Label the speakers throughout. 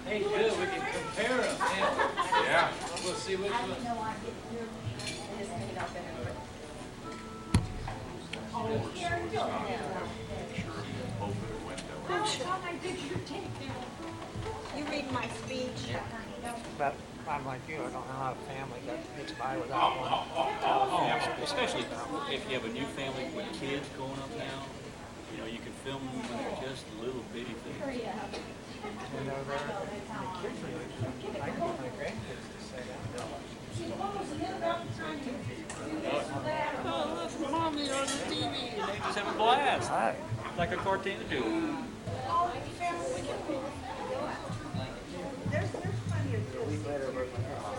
Speaker 1: Hey, good, we can compare them, yeah.
Speaker 2: Yeah.
Speaker 1: We'll see which one.
Speaker 3: You read my speech?
Speaker 4: But I'm like you, I don't know how a family gets by without one.
Speaker 5: Oh, especially if you have a new family with kids growing up now, you know, you can film them when they're just little bitty things.
Speaker 4: And they're there, and the kids are like, I can get my grandkids to say that.
Speaker 5: Oh, look, Mommy on the TV. And they just have a blast.
Speaker 4: Hi.
Speaker 5: Like a cartoon do.
Speaker 3: There's plenty of
Speaker 4: A week later, we're like, oh,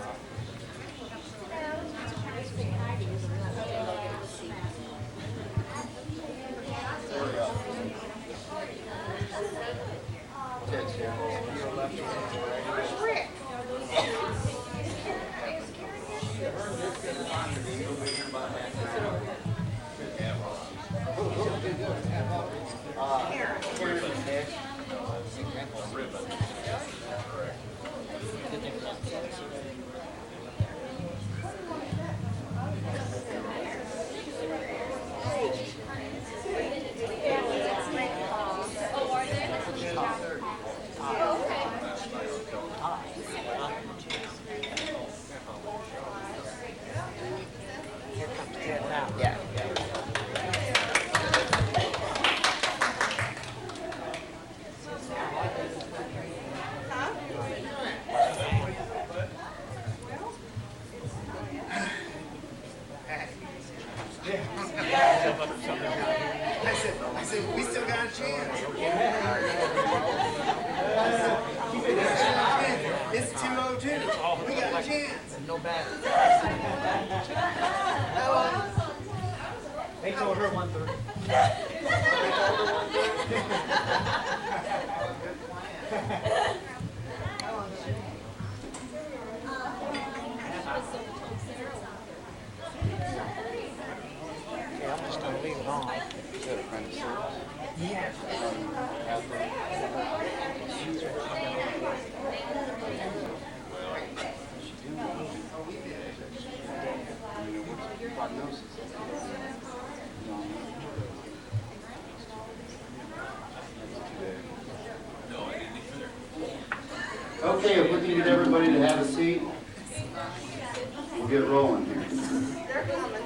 Speaker 3: Rick.
Speaker 4: here comes Ted now.
Speaker 6: Yeah. I said, we still got a chance. It's 2:02. We got a chance.
Speaker 4: No bad. They told her 1:30. Okay, I'm just gonna leave it on. Yes.
Speaker 6: Okay, if we can get everybody to have a seat, we'll get rolling here.
Speaker 3: They're coming.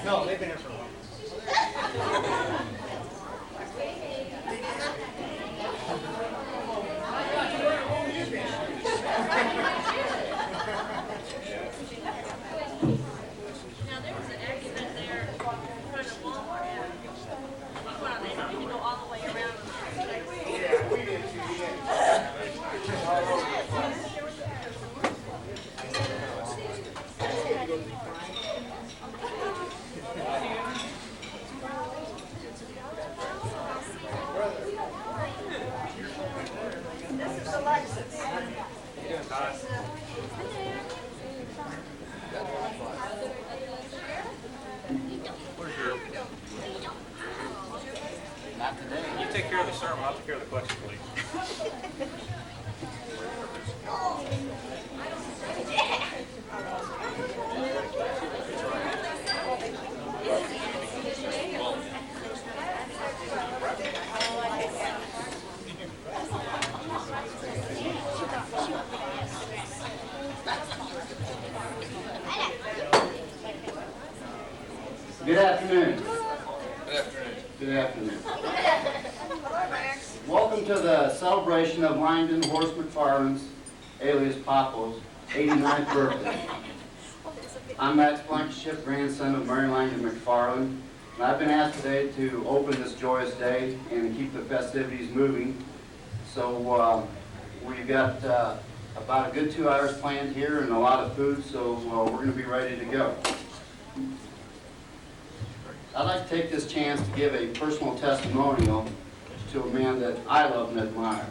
Speaker 4: No, they've been here for a while.
Speaker 7: Now, there was an accident there in front of Walmart. Well, they don't need to go all the way around.
Speaker 3: This is Alexis.
Speaker 6: Not today.
Speaker 5: You take care of the sermon, I'll take care of the question, please.
Speaker 6: Good afternoon.
Speaker 2: Good afternoon.
Speaker 6: Good afternoon. Welcome to the celebration of Langdon Horace McFarland's, alias Papo's, 89th birthday. I'm Max Blankenship, grandson of Mary Langdon McFarland, and I've been asked today to open this joyous day and keep the festivities moving. So we've got about a good 2 hours planned here and a lot of food, so we're going to be ready to go. I'd like to take this chance to give a personal testimonial to a man that I love and admire.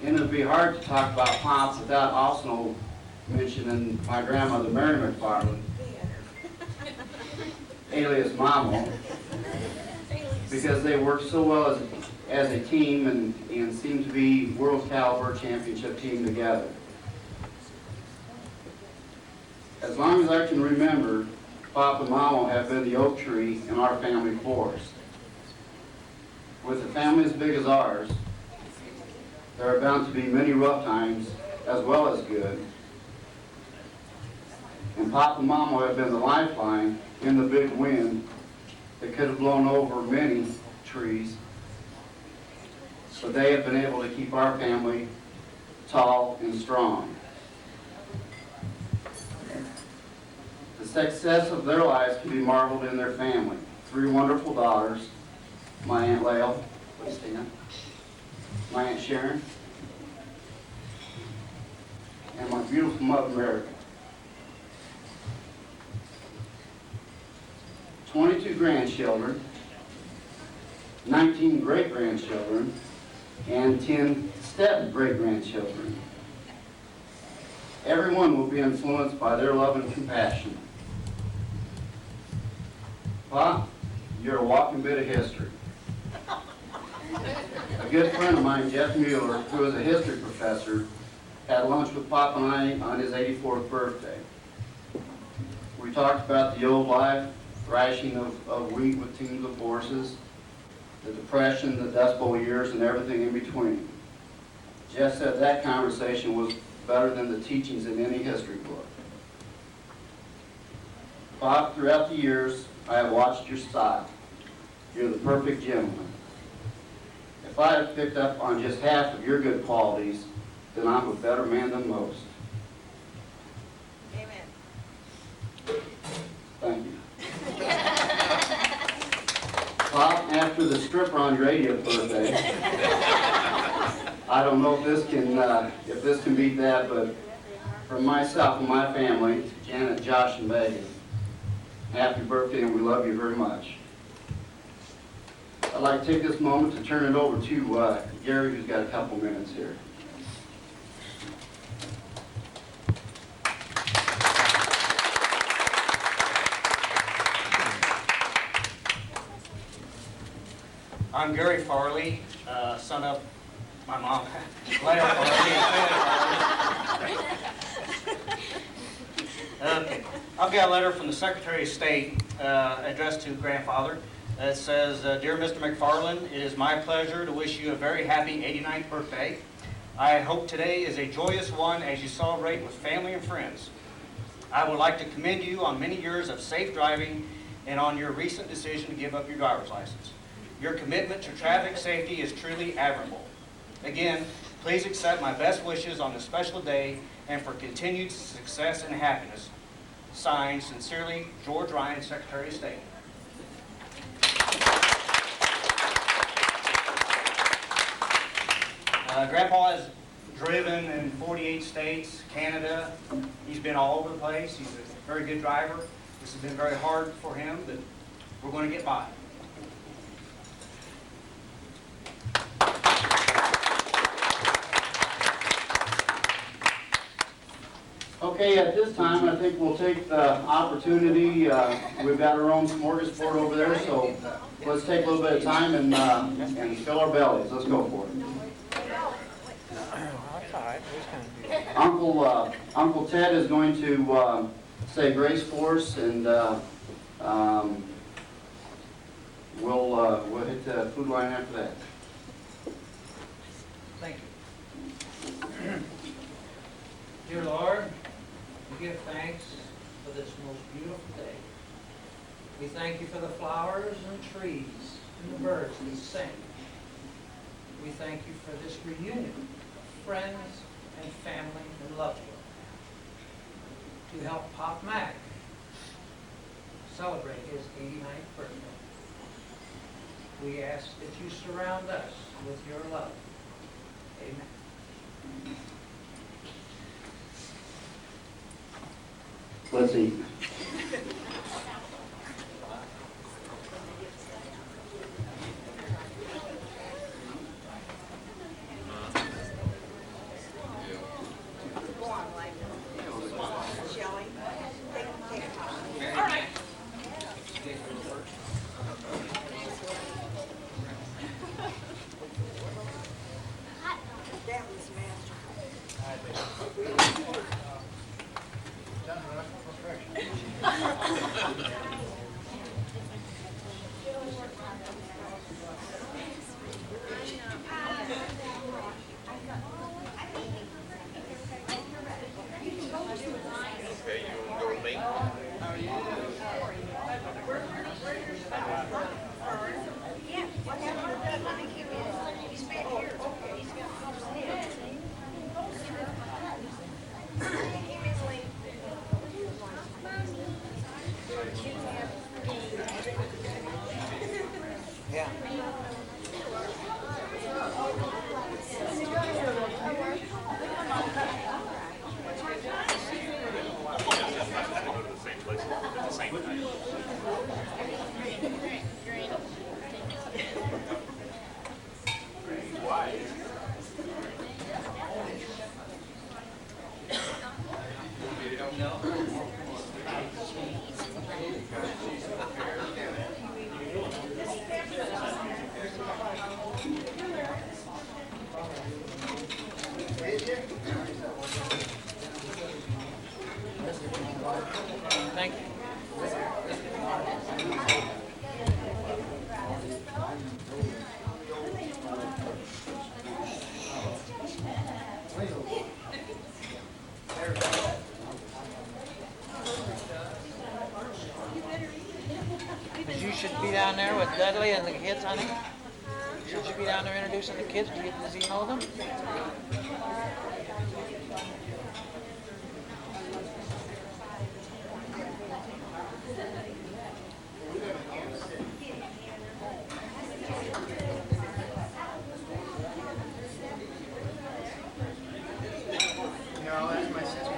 Speaker 6: And it'd be hard to talk about Pop without also mentioning my grandmother, Mary McFarland, alias Mamo, because they worked so well as a team and seemed to be world caliber championship team together. As long as I can remember, Pop and Mamo have been the oak tree in our family forest. With a family as big as ours, there are bound to be many rough times as well as good. And Pop and Mama have been the lifeline in the big wind that could have blown over many trees. But they have been able to keep our family tall and strong. The success of their lives can be marveled in their family. 3 wonderful daughters, my Aunt Lael, please stand, my Aunt Sharon, and my beautiful mother, Mary. 22 grandchildren, 19 great-grandchildren, and 10 step-great-grandchildren. Everyone will be influenced by their love and compassion. Pop, you're a walking bit of history. A good friend of mine, Jeff Mueller, who is a history professor, had lunch with Pop and I on his 84th birthday. We talked about the old life, thrashing of wheat with teams of horses, the Depression, the Dust Bowl years, and everything in between. Jeff said that conversation was better than the teachings in any history book. Pop, throughout the years, I have watched your style. You're the perfect gentleman. If I have picked up on just half of your good qualities, then I'm a better man than most.
Speaker 3: Amen.
Speaker 6: Thank you. Pop, after the stripper on your 80th birthday, I don't know if this can beat that, but from myself and my family, Janet, Josh, and Megan, happy birthday, and we love you very much. I'd like to take this moment to turn it over to Gary, who's got a couple minutes here.
Speaker 2: I'm Gary Farley, son of my mom, Lyle Farley, and Fanny Farley. I've got a letter from the Secretary of State addressed to grandfather. It says, Dear Mr. McFarland, it is my pleasure to wish you a very happy 89th birthday. I hope today is a joyous one as you celebrate with family and friends. I would like to commend you on many years of safe driving and on your recent decision to give up your driver's license. Your commitment to traffic safety is truly admirable. Again, please accept my best wishes on this special day and for continued success and happiness. Signed, sincerely, George Ryan, Secretary of State. Grandpa has driven in 48 states, Canada. He's been all over the place. He's a very good driver. This has been very hard for him, but we're going to get by.
Speaker 6: Okay, at this time, I think we'll take the opportunity, we've got our own smorgasbord over there, so let's take a little bit of time and fill our bellies. Let's go for it.
Speaker 4: That's all right. We was kind of do that.
Speaker 6: Uncle Ted is going to say grace for us, and we'll hit the food line after that.
Speaker 8: Thank you. Dear Lord, we give thanks for this most beautiful day. We thank you for the flowers and trees and the birds that sing. We thank you for this reunion of friends and family and loved ones to help Pop Mac celebrate his 89th birthday. We ask that you surround us with your love. Amen.
Speaker 6: Let's eat.
Speaker 3: Okay, you want to go with me?
Speaker 4: Yeah. Thank you. But you should be down there with Dudley and the kids, honey. Should you be down there introducing the kids? Does he know them? No, that's my sister.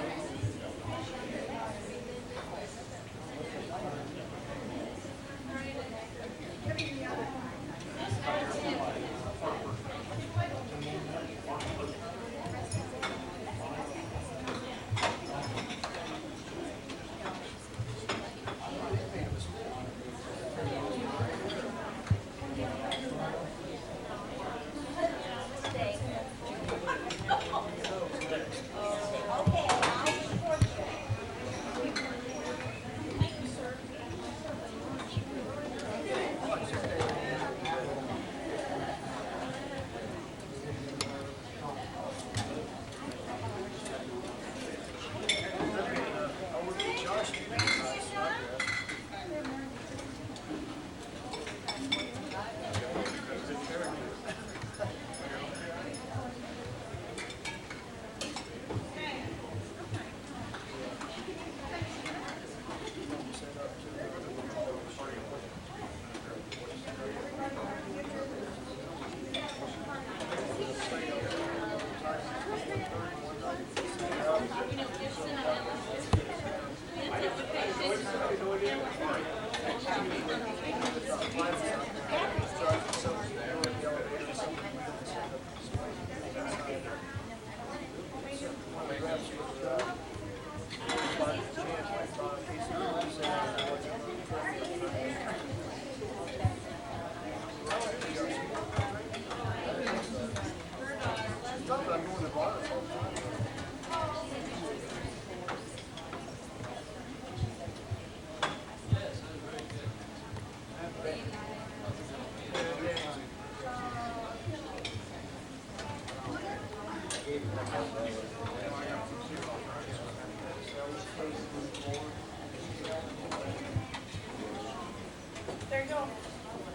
Speaker 9: There you go.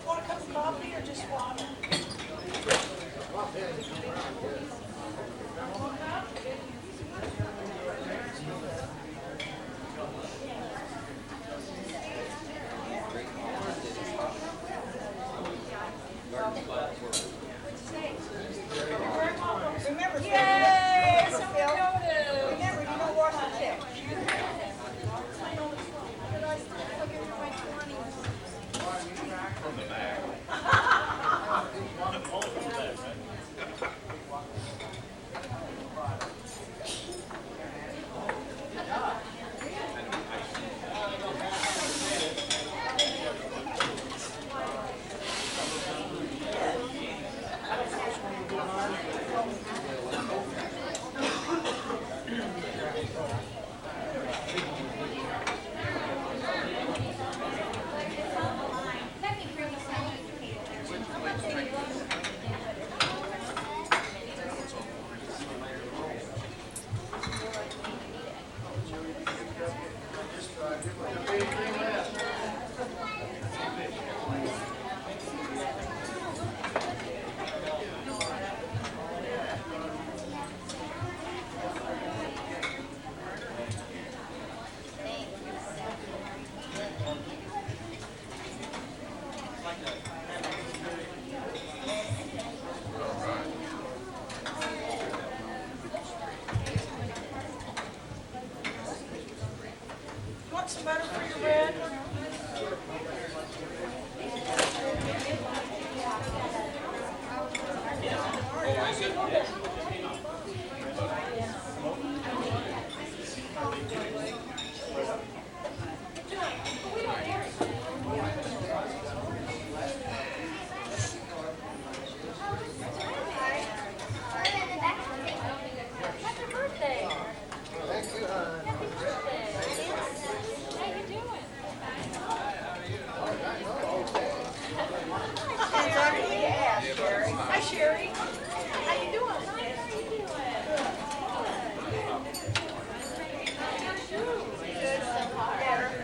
Speaker 9: Want a cup of coffee or just water? Remember, yay! Remember, you don't wash the tip. want some butter for your bread?
Speaker 7: Happy birthday. Thank you, hon. Happy birthday. How you doing?
Speaker 9: Depends on who you ask, Sherry. Hi, Sherry. How you doing? Good so far.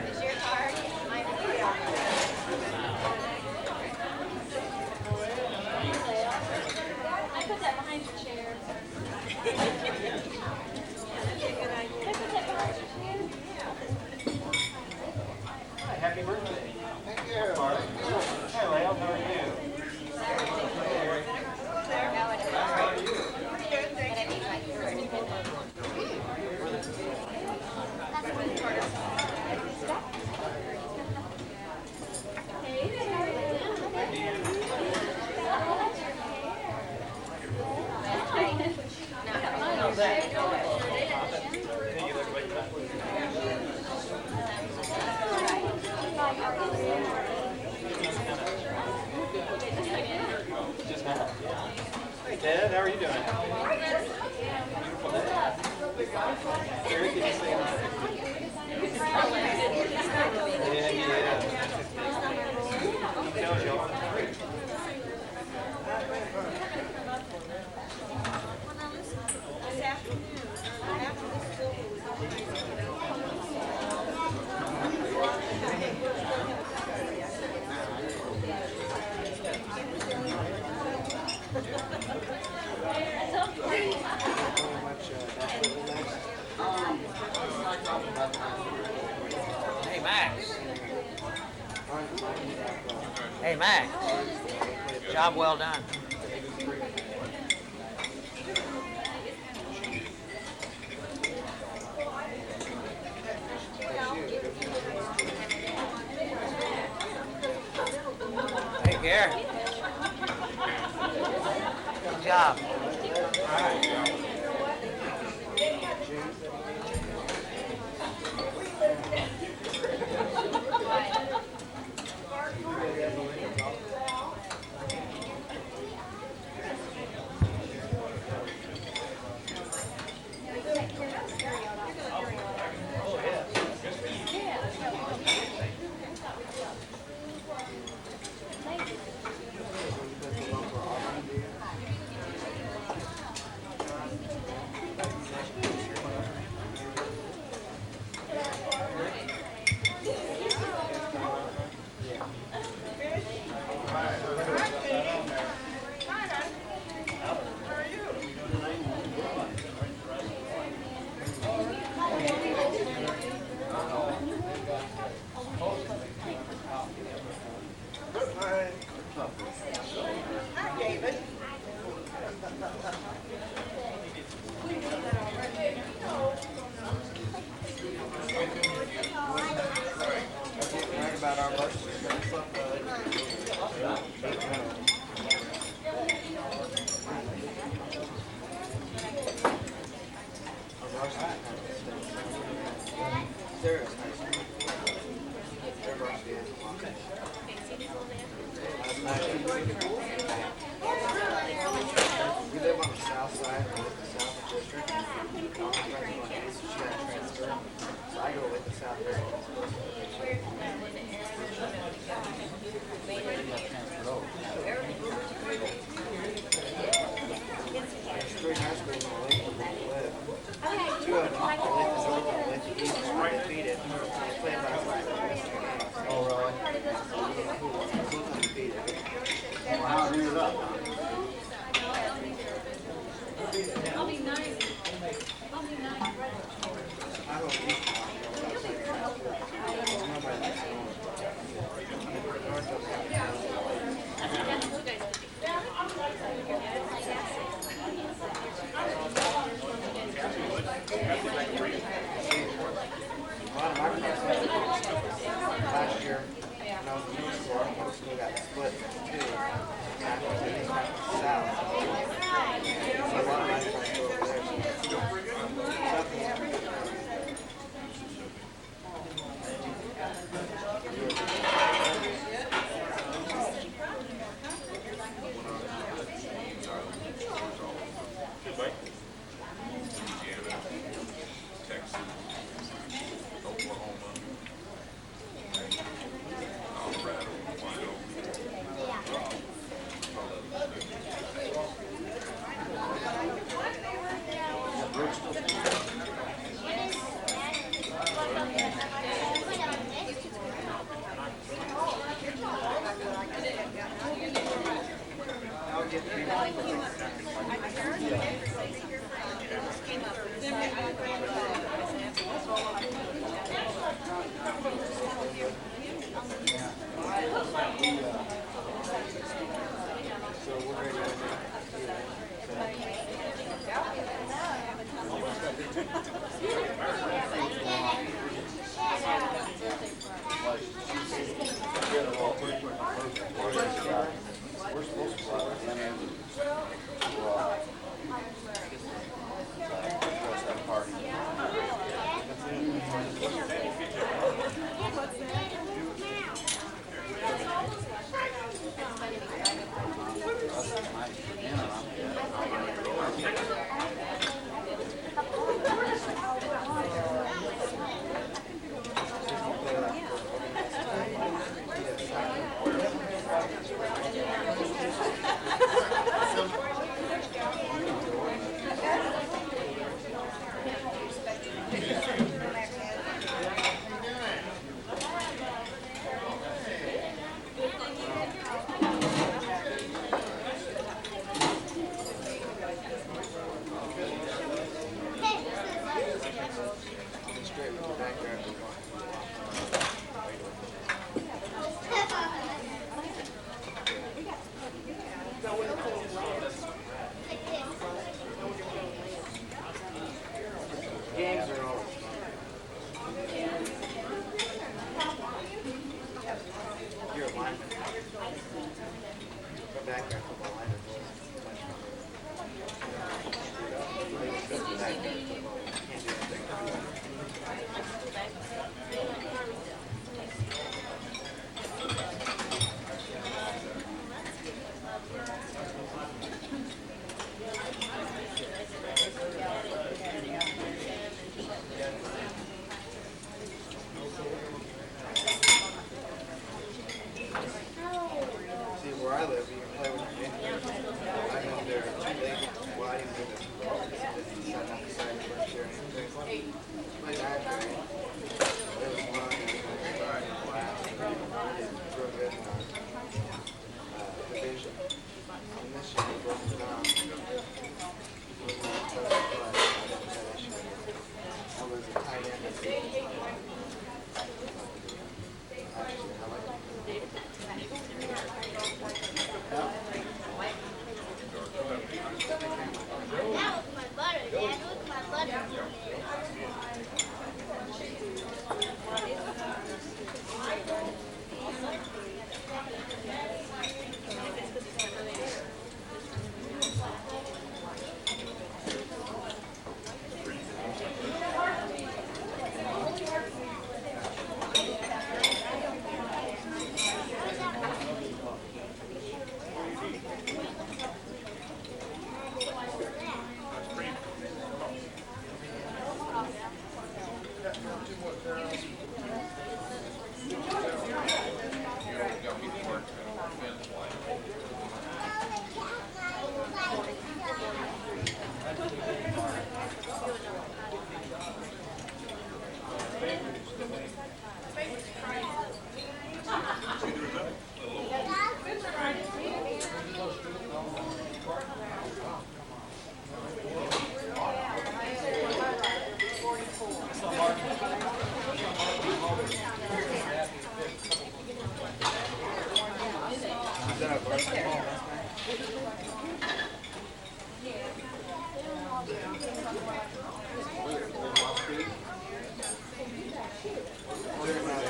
Speaker 9: Is your card? Mine is here.
Speaker 7: I put that behind your chair. I put that behind your chair.
Speaker 2: Happy birthday. Thank you. Hey, Leo, how are you? Hey, Ted, how are you doing? Beautiful day. Gary, can you say hi? Yeah. He tells you all the time.
Speaker 9: This afternoon, after this building
Speaker 4: Hey, Max. Hey, Max. Job well done. Hey, Gary. Good job.
Speaker 9: Hi, David.
Speaker 10: We live on the south side, we live in the south district. My friend's on case, so she got transferred. So I go with the south district. There's three high schools on Lake where we live. Two of them, the Lake is over, the Lake East is right defeated. They played last night for the two games. Oh, really? Both undefeated.
Speaker 6: Well, how do you up?
Speaker 7: I'll be nice. I'll be nice.
Speaker 10: I don't think nobody likes going. North doesn't have to go. A lot of my friends Games are always fun. You're a lineman. Go back there, football lineman. See, where I live, you can play with your kids. I know they're too late, too wide, and they're set up beside the first year. My dad, there was one that was last, real good in our division. And this year, he broke it down. He was on the first play. I was a tight end. Actually, I like it.
Speaker 7: That was my butter, Dad. Look, my butter.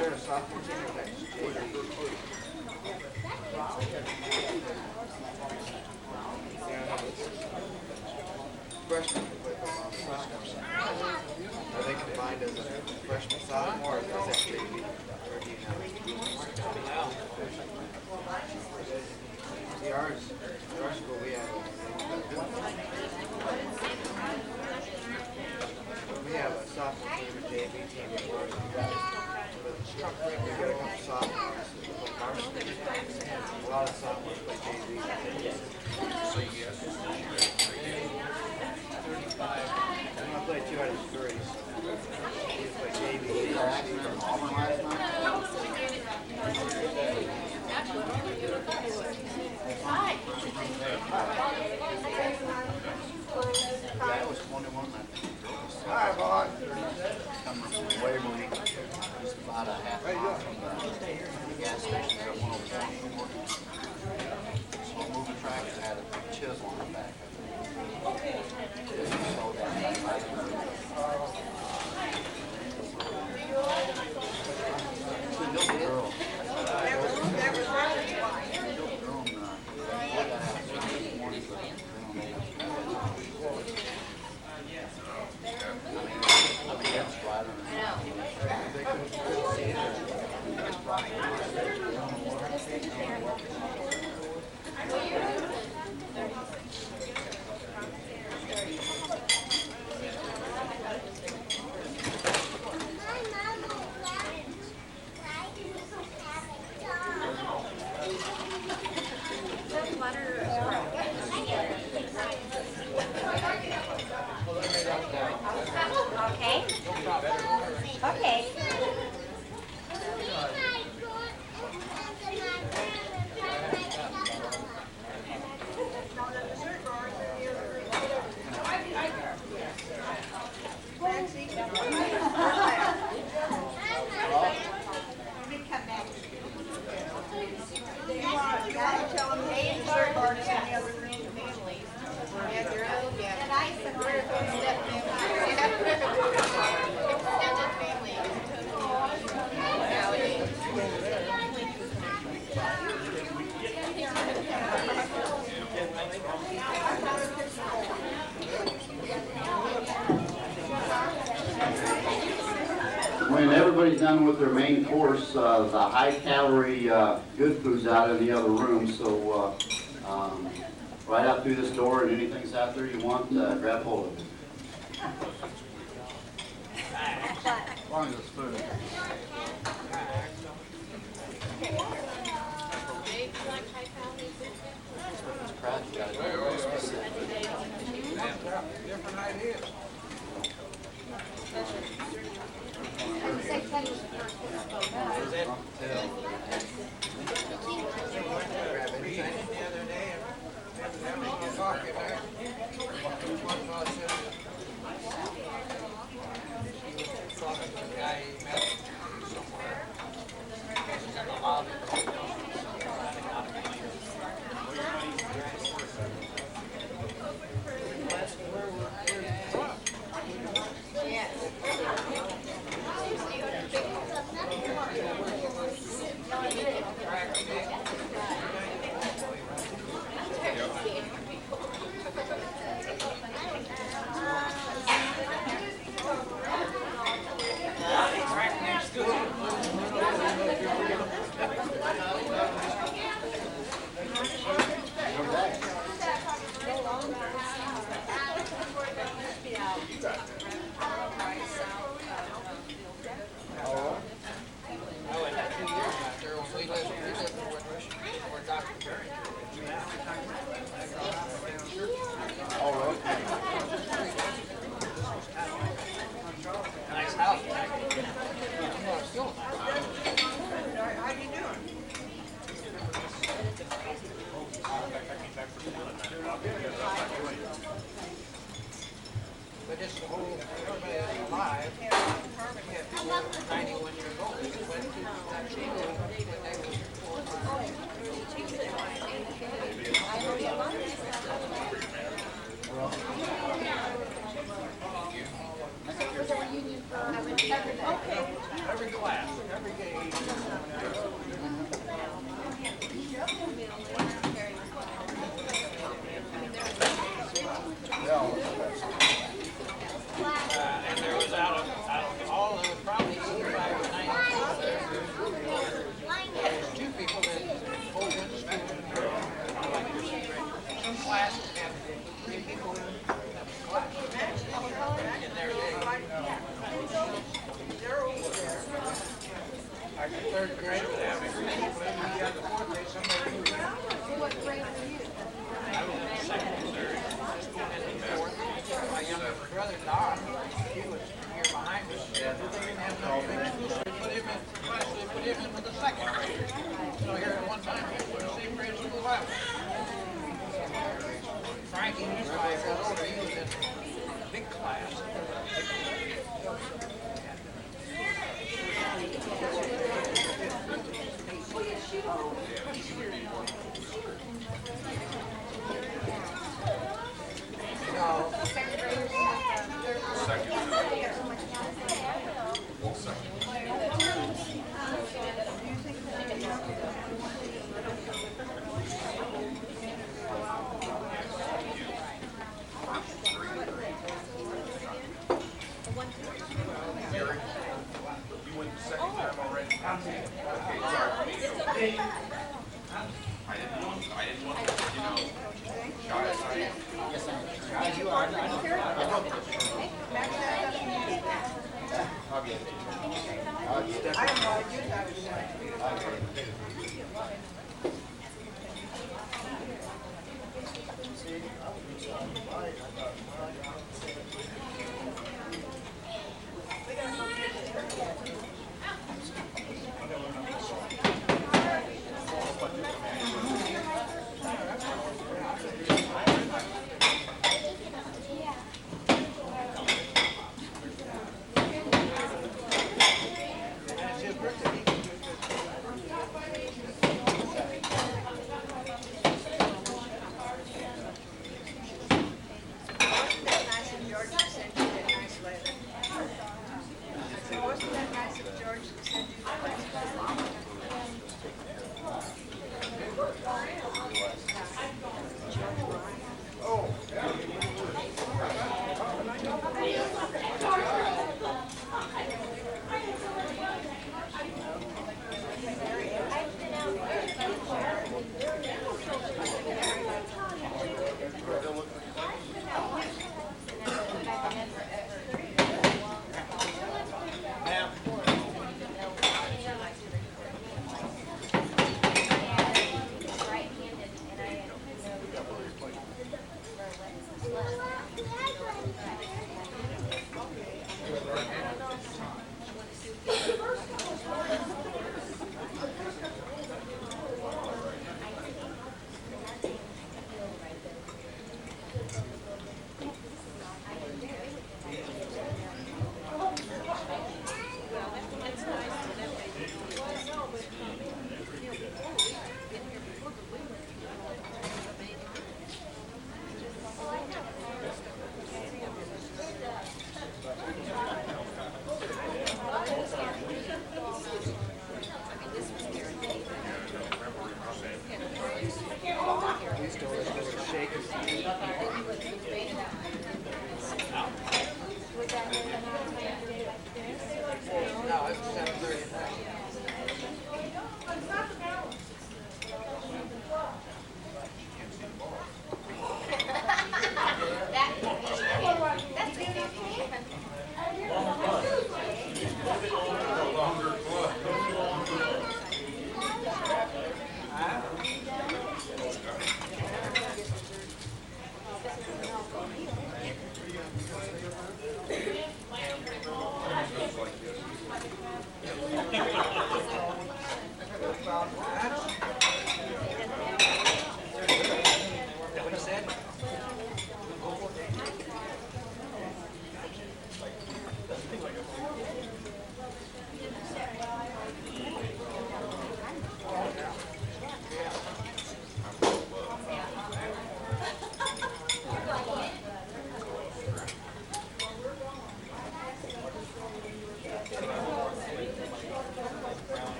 Speaker 10: They're a sophomore team or next year. Freshmen can play football on the sophomore side. Are they combined as a freshman, sophomore, or is that JV? Or do you know? See, our school, we have a sophomore team, a JV team, and we're we got a couple sophomores that play varsity. A lot of sophomores play JV.
Speaker 3: So yes, this year, 35
Speaker 10: was 3, so he played JV.
Speaker 6: Auburn last night? That was 21.
Speaker 10: Hi, Vaughn.
Speaker 6: Coming from Waverly, just about a half mile from the gas station there at 104. So moving tractor had a big chisel on the back of it. Just sold that back like little girl. Little girl, I got out this morning, but they don't age. I mean, that's right on. They couldn't see it. It's
Speaker 11: Okay. Okay.
Speaker 9: Tell them they dessert bar is in the other room, families. Yeah, they're out, yeah. And I said, we're going to step
Speaker 6: When everybody's done with their main course, the high-calorie good food's out in the other room, so right out through this door, and anything's out there you want, grab hold of it. As long as it's food. It's crowd, you gotta be very specific.
Speaker 8: Different ideas. But it's the whole, everybody that's alive, we have people that are 91 years old, that went to that school when they were every class, every day. And there was out of all of the probably 85 or 90 there's two people that hold in school. Some classes have 3 people in class. In their day. They're over there. Like the 3rd grade would have 3 people in, and the 4th grade somebody who behind us. They didn't have no pictures. They put him in, actually put him in with the second grade. So here at one time, he was the same grade as the left. Frankie, he's 5 years older, he was in big class. I get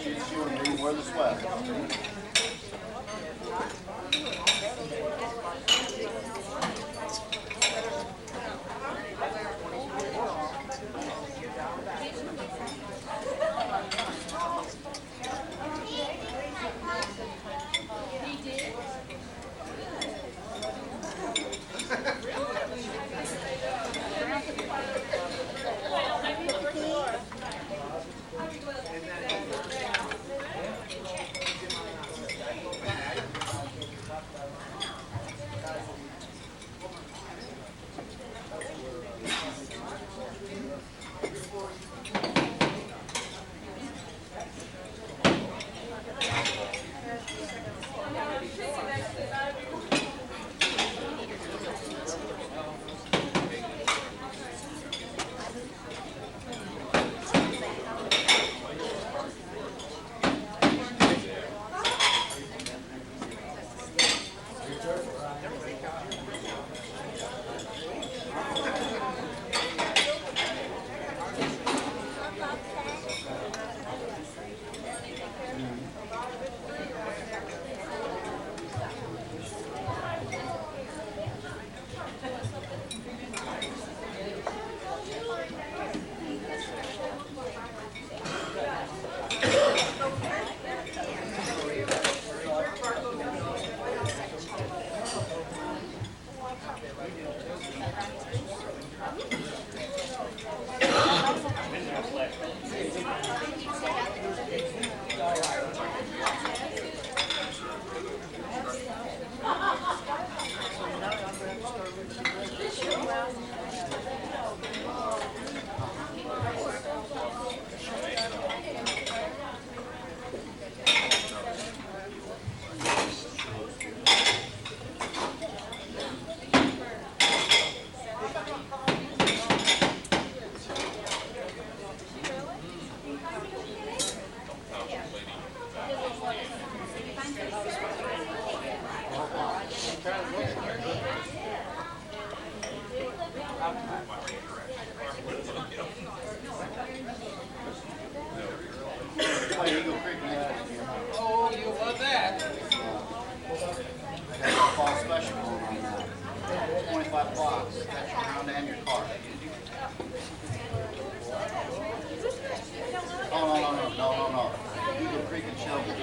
Speaker 6: It's you and me, wear the sweater.
Speaker 8: Oh, you love that.
Speaker 6: They got a fall special going on now. 25 bucks, that's your round and your car. Oh, no. Eagle Creek and Shelby.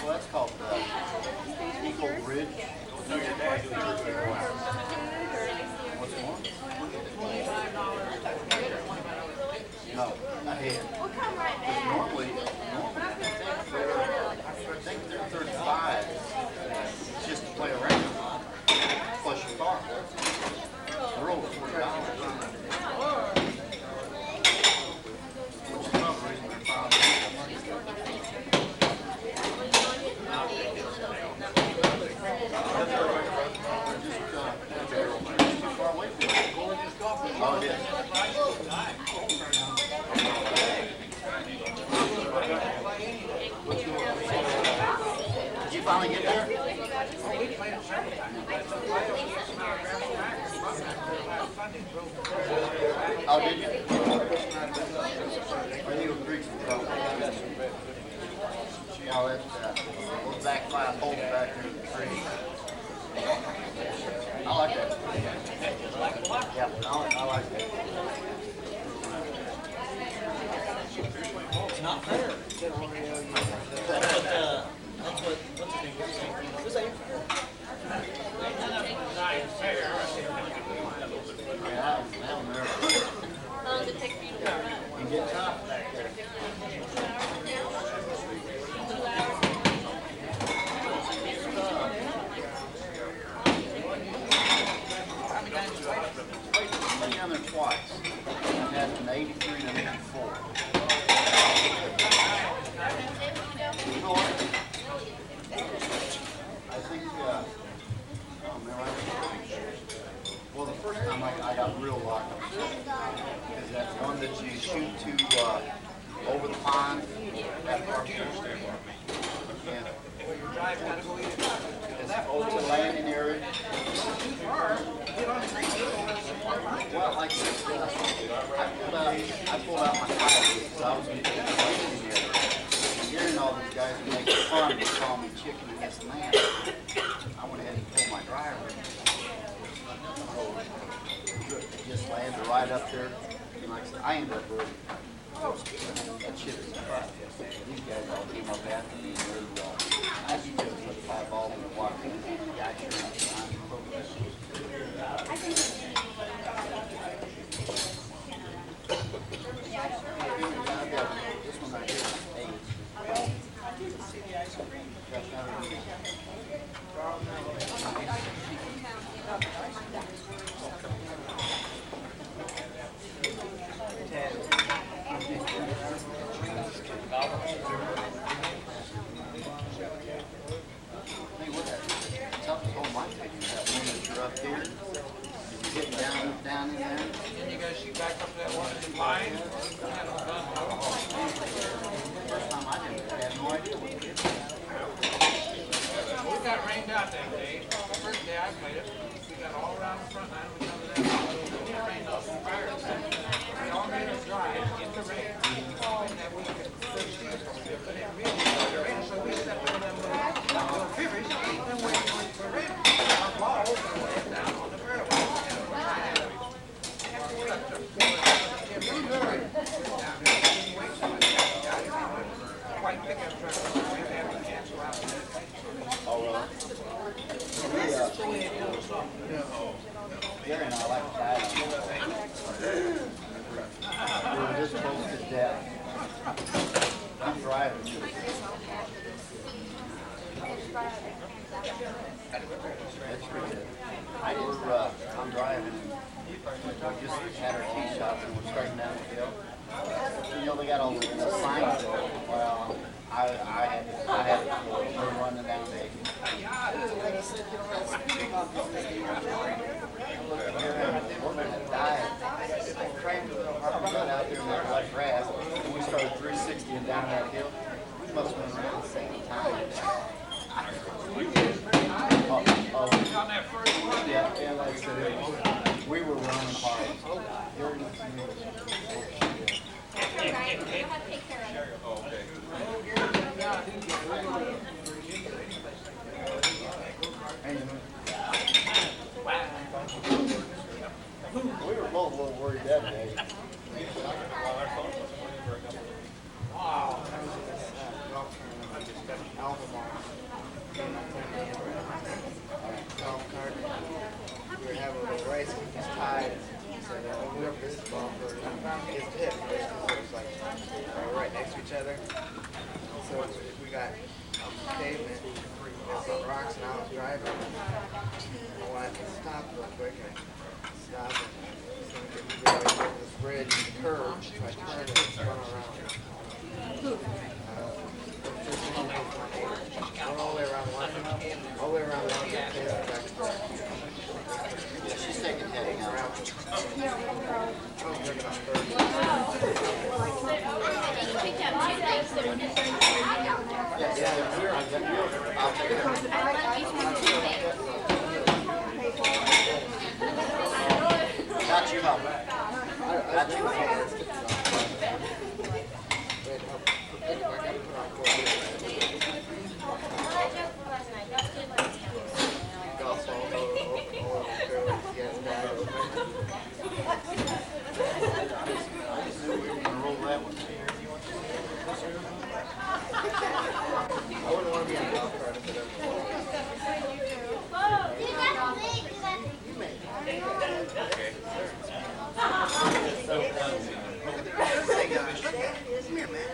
Speaker 6: Well, that's called Eagle Ridge. What's more? No, ahead.
Speaker 9: We'll come right back.
Speaker 6: Normally, I think they're 35, just to play around, plus your car. They're over $40. Which is another reason they're just too far away from it. Oh, it is. Did you finally get there? Oh, did you? Or you agreed to go? Oh, that's, those back 5 holes back there in the tree. I like that. Yeah, I like that.
Speaker 2: It's not fair. What's his name? Who's that?
Speaker 6: Yeah, I'm nervous.
Speaker 7: How long does it take for you to warm up?
Speaker 6: You get tough back there. I've been down there twice. I've had an 83 and an 84. guys are making fun and call me chicken and this man. I went ahead and pulled my dryer. It just landed right up there. And like I said, I ended up really, that shit is crap. These guys all came up after me and really well. I just put 5 balls in the water. Yeah, sure. This one right here is Hey, what that? Tough to hold my picture. That one that you're up here. You're getting down in there.
Speaker 8: Then you gotta shoot back up to that one in the line.
Speaker 6: First time I did it, I had no idea what it is.
Speaker 8: We got rained out that day. The first day I played it, we got all around the front line. We covered that. We got rained off the fire. We all made us dry in the rain. And that we could push these from here, but it really started raining, so we stepped in them little fibers. Then we went for rain. Our balls went down on the fairway. White pickup truck. We have to cancel out.
Speaker 6: Oh, really? Gary and I like to die. We were this close to death. I'm driving. That's pretty good. I'm driving. We just had our tee shots and we're starting down the hill. You know, they got all the signs there. Well, I had to running down the hill. We're going to die. I cranked got out there in that wet grass, and we started 360 and down that hill. We must have been around the same time.
Speaker 8: On that first one?
Speaker 6: Yeah, like I said, we were running hard. We were both a little worried that day.
Speaker 10: Wow. Golf tournament, just got an Albemarle. Golf cart. We were having a little race, we just tied. So we were this ball for his pit. So it was like right next to each other. So we got pavement, some rocks, and I was driving. I wanted to stop real quick and stop and we go over this bridge, the curve, so I turned and spun around. All the way around London, all the way around London, back to back.
Speaker 6: She's taking heading out.
Speaker 10: I was drinking on third.
Speaker 6: Yeah, we're on good deal. I'll take it. Got you help. Got you help.
Speaker 10: I wouldn't want to be on a golf cart if it ever. Hey guys, come here, man.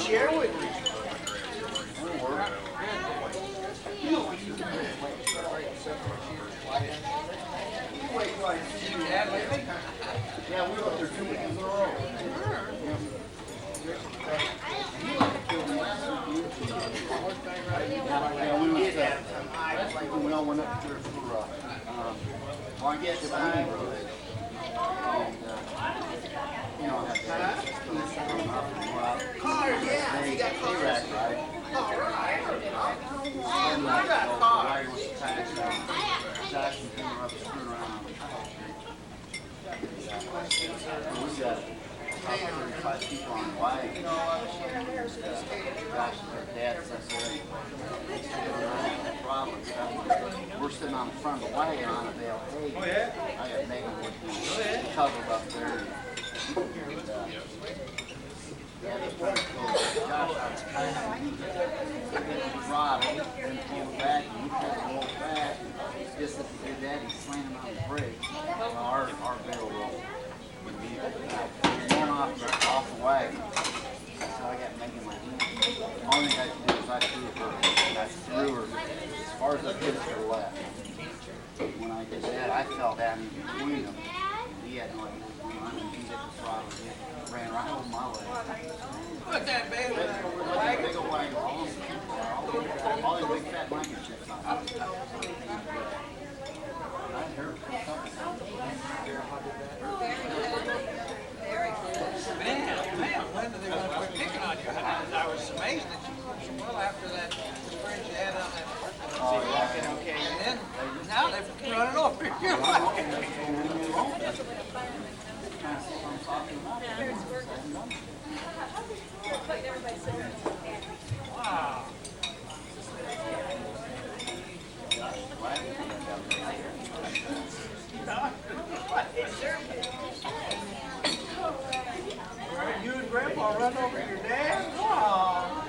Speaker 10: share with me.
Speaker 6: Yeah, we were up there 2 weekends in a row. Yeah, we went last week when we all went up there for, well, I guess if I, and, you know,
Speaker 10: Cars, yeah, you got cars.
Speaker 6: Iraq, right?
Speaker 10: All right.
Speaker 6: And,
Speaker 10: I got
Speaker 6: so
Speaker 10: cars.
Speaker 6: Larry was attached, Jackson came up, screwing around. We got about 35 people on the wagon. Gosh, their dad's up there. Problem. We're sitting on the front of the wagon on a bale hay. Oh, yeah? I got Megan with me covered up there. Yeah, they tried to pull Josh out of the car. He rod, then pull it back, and he tried to roll back. Just as he did that, he slammed him on the brake. Our barrel rolled. Going off the wagon. So I got Megan my hand. Only thing I could do was I threw her as far as I could to the left. When I did that, I fell down in between them. He had no idea what was going on, and he hit the throttle and ran right over my leg.
Speaker 10: What's that, baby?
Speaker 6: Big old wagon, all the big fat blanket chips on it. I heard a couple times.
Speaker 8: Man, when did they want to quit picking on you? I was amazed that you worked so well after that experience you had on that birthday.
Speaker 6: Oh, yeah.
Speaker 8: Okay, and then, now they're running over you. Wow. You and Grandpa run over your dad? Wow.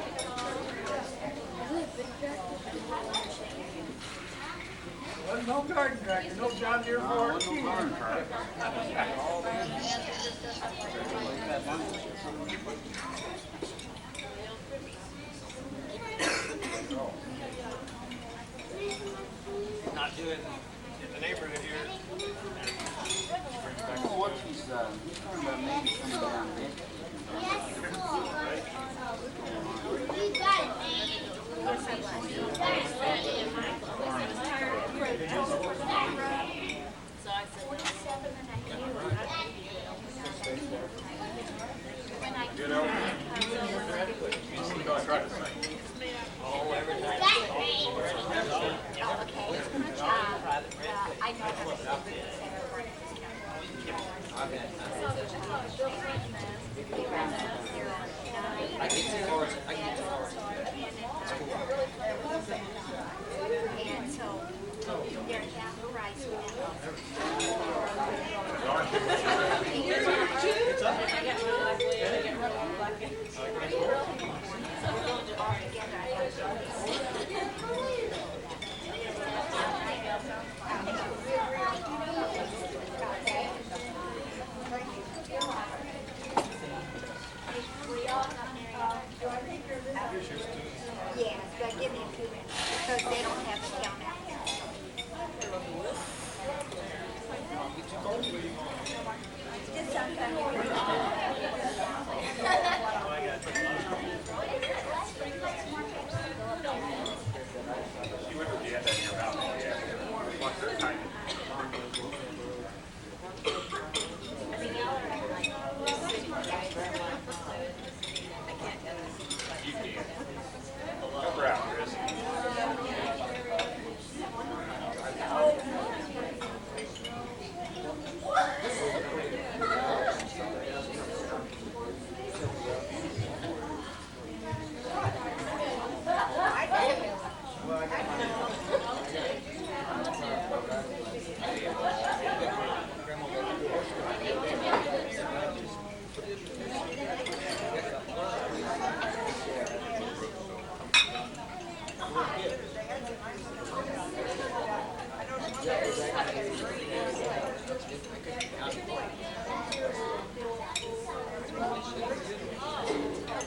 Speaker 8: Wasn't no garden tractor, no John Deere 14. Not doing in the neighborhood here.
Speaker 6: I don't know what he's talking about maybe coming down there.
Speaker 2: I get too far. I get too far.
Speaker 9: And so, they're half the price Yes, but give me a few minutes, because they don't have the count out. Just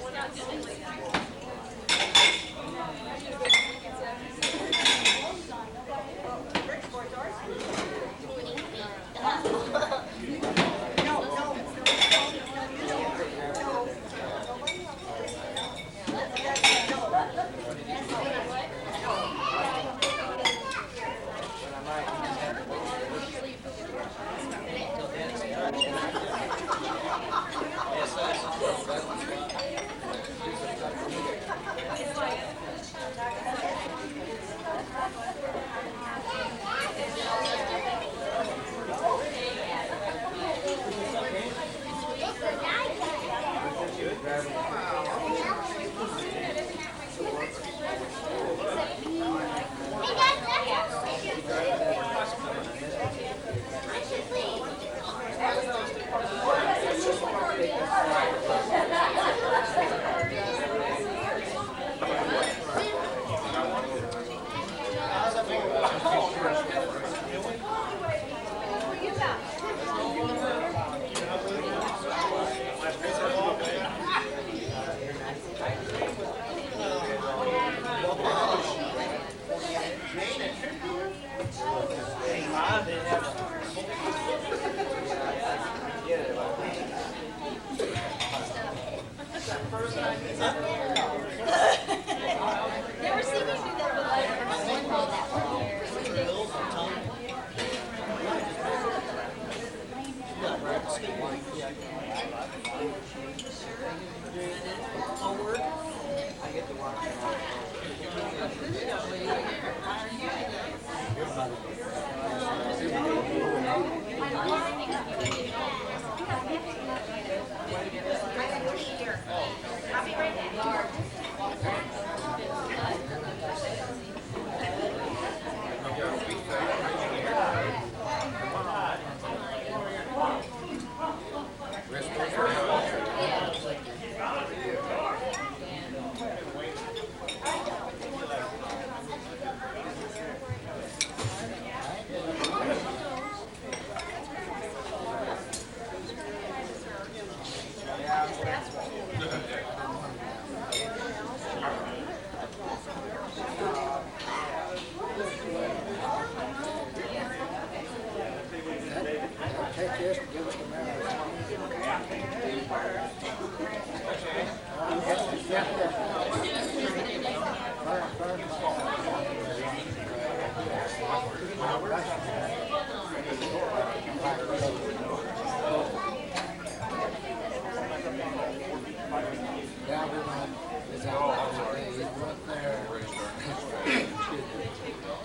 Speaker 7: We're not doing like Never seen me do that I'll be right back.
Speaker 10: Take this and give it to Mary.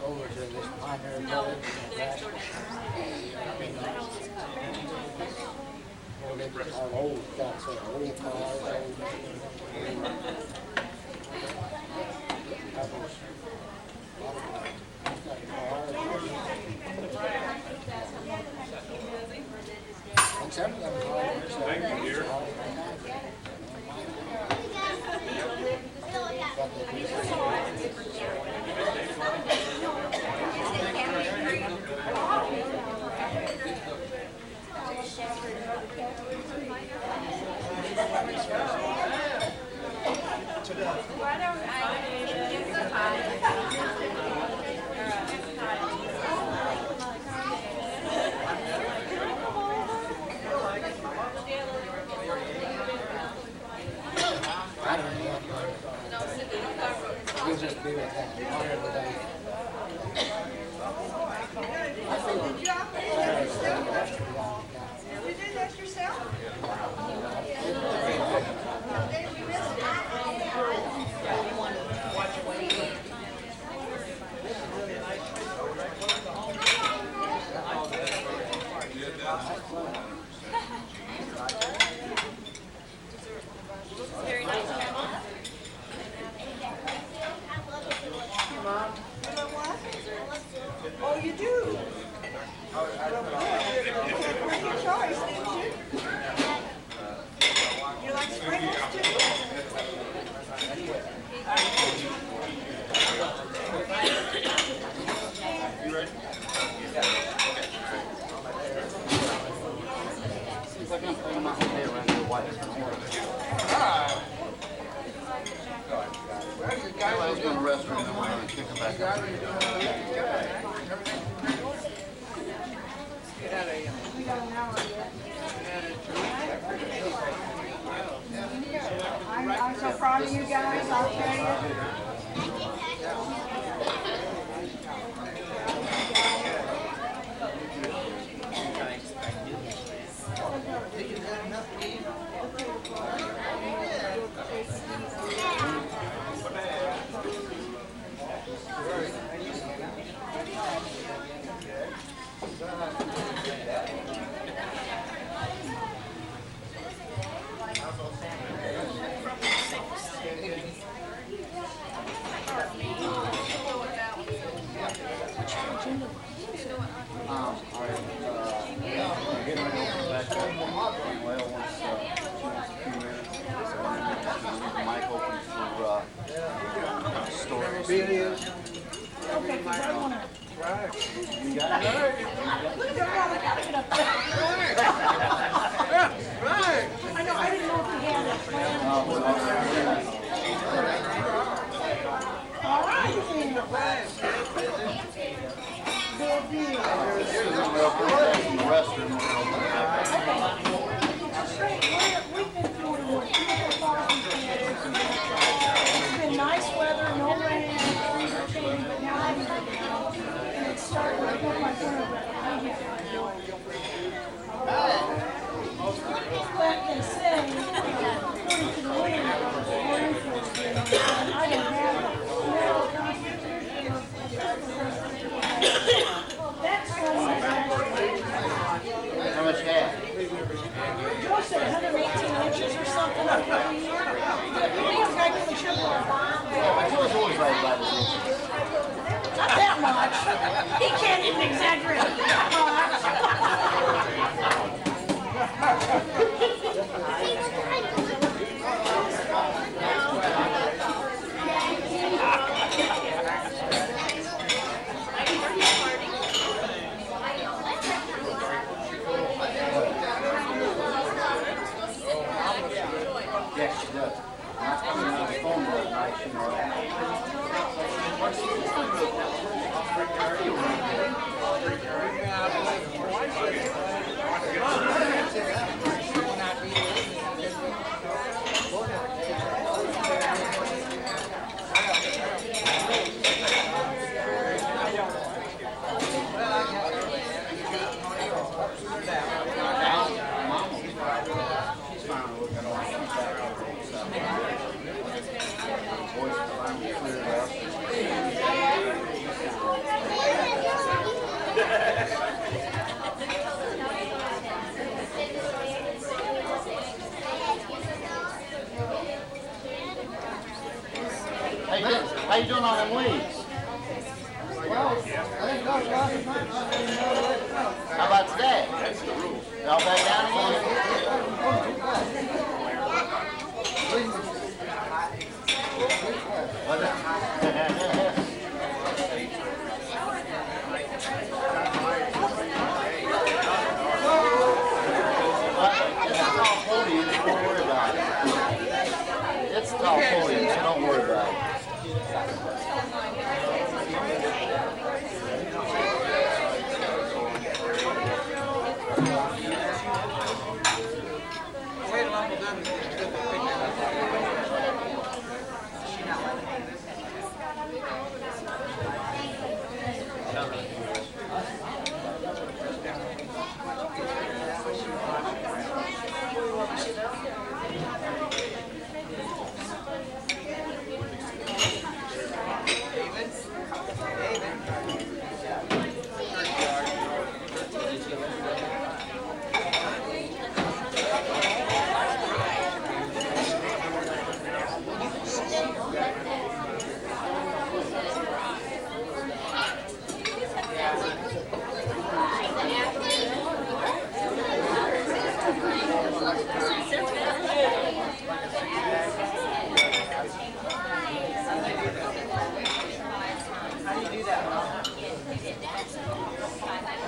Speaker 10: Over to this Pioneer Village. Well, they just have old guys, old cars, old. And some of them cars. Thank you, dear.
Speaker 7: Why don't I give the pie?
Speaker 10: I don't know. We'll just be with that. Whatever they. I feel very sorry. That's too long.
Speaker 9: You did that yourself?
Speaker 7: Very nice of you.
Speaker 9: Mom? You know what? Oh, you do? Your choice, didn't you? You like sprinkles too?
Speaker 6: I was going to restaurant and then we're going to kick it back up.
Speaker 9: I'm so proud of you guys, I'll tell you. know, I didn't know if he had a plan. All right, good deal. We've been through a beautiful fall. It's been nice weather, no rain, but now it's starting to look like winter. But they say, according to the wind, I don't have that's funny.
Speaker 6: How much half?
Speaker 9: Joe said 118 inches or something every year. He has got to triple our bond.
Speaker 6: Joe's always right about his inches.
Speaker 9: Not that much. He can't even exaggerate that
Speaker 6: Yes, she does. Not coming on the phone that night, you know How you doing on them leaves? How about today? Y'all back down again? It's a tall podium, so don't worry about it. It's a tall podium, so don't worry about it.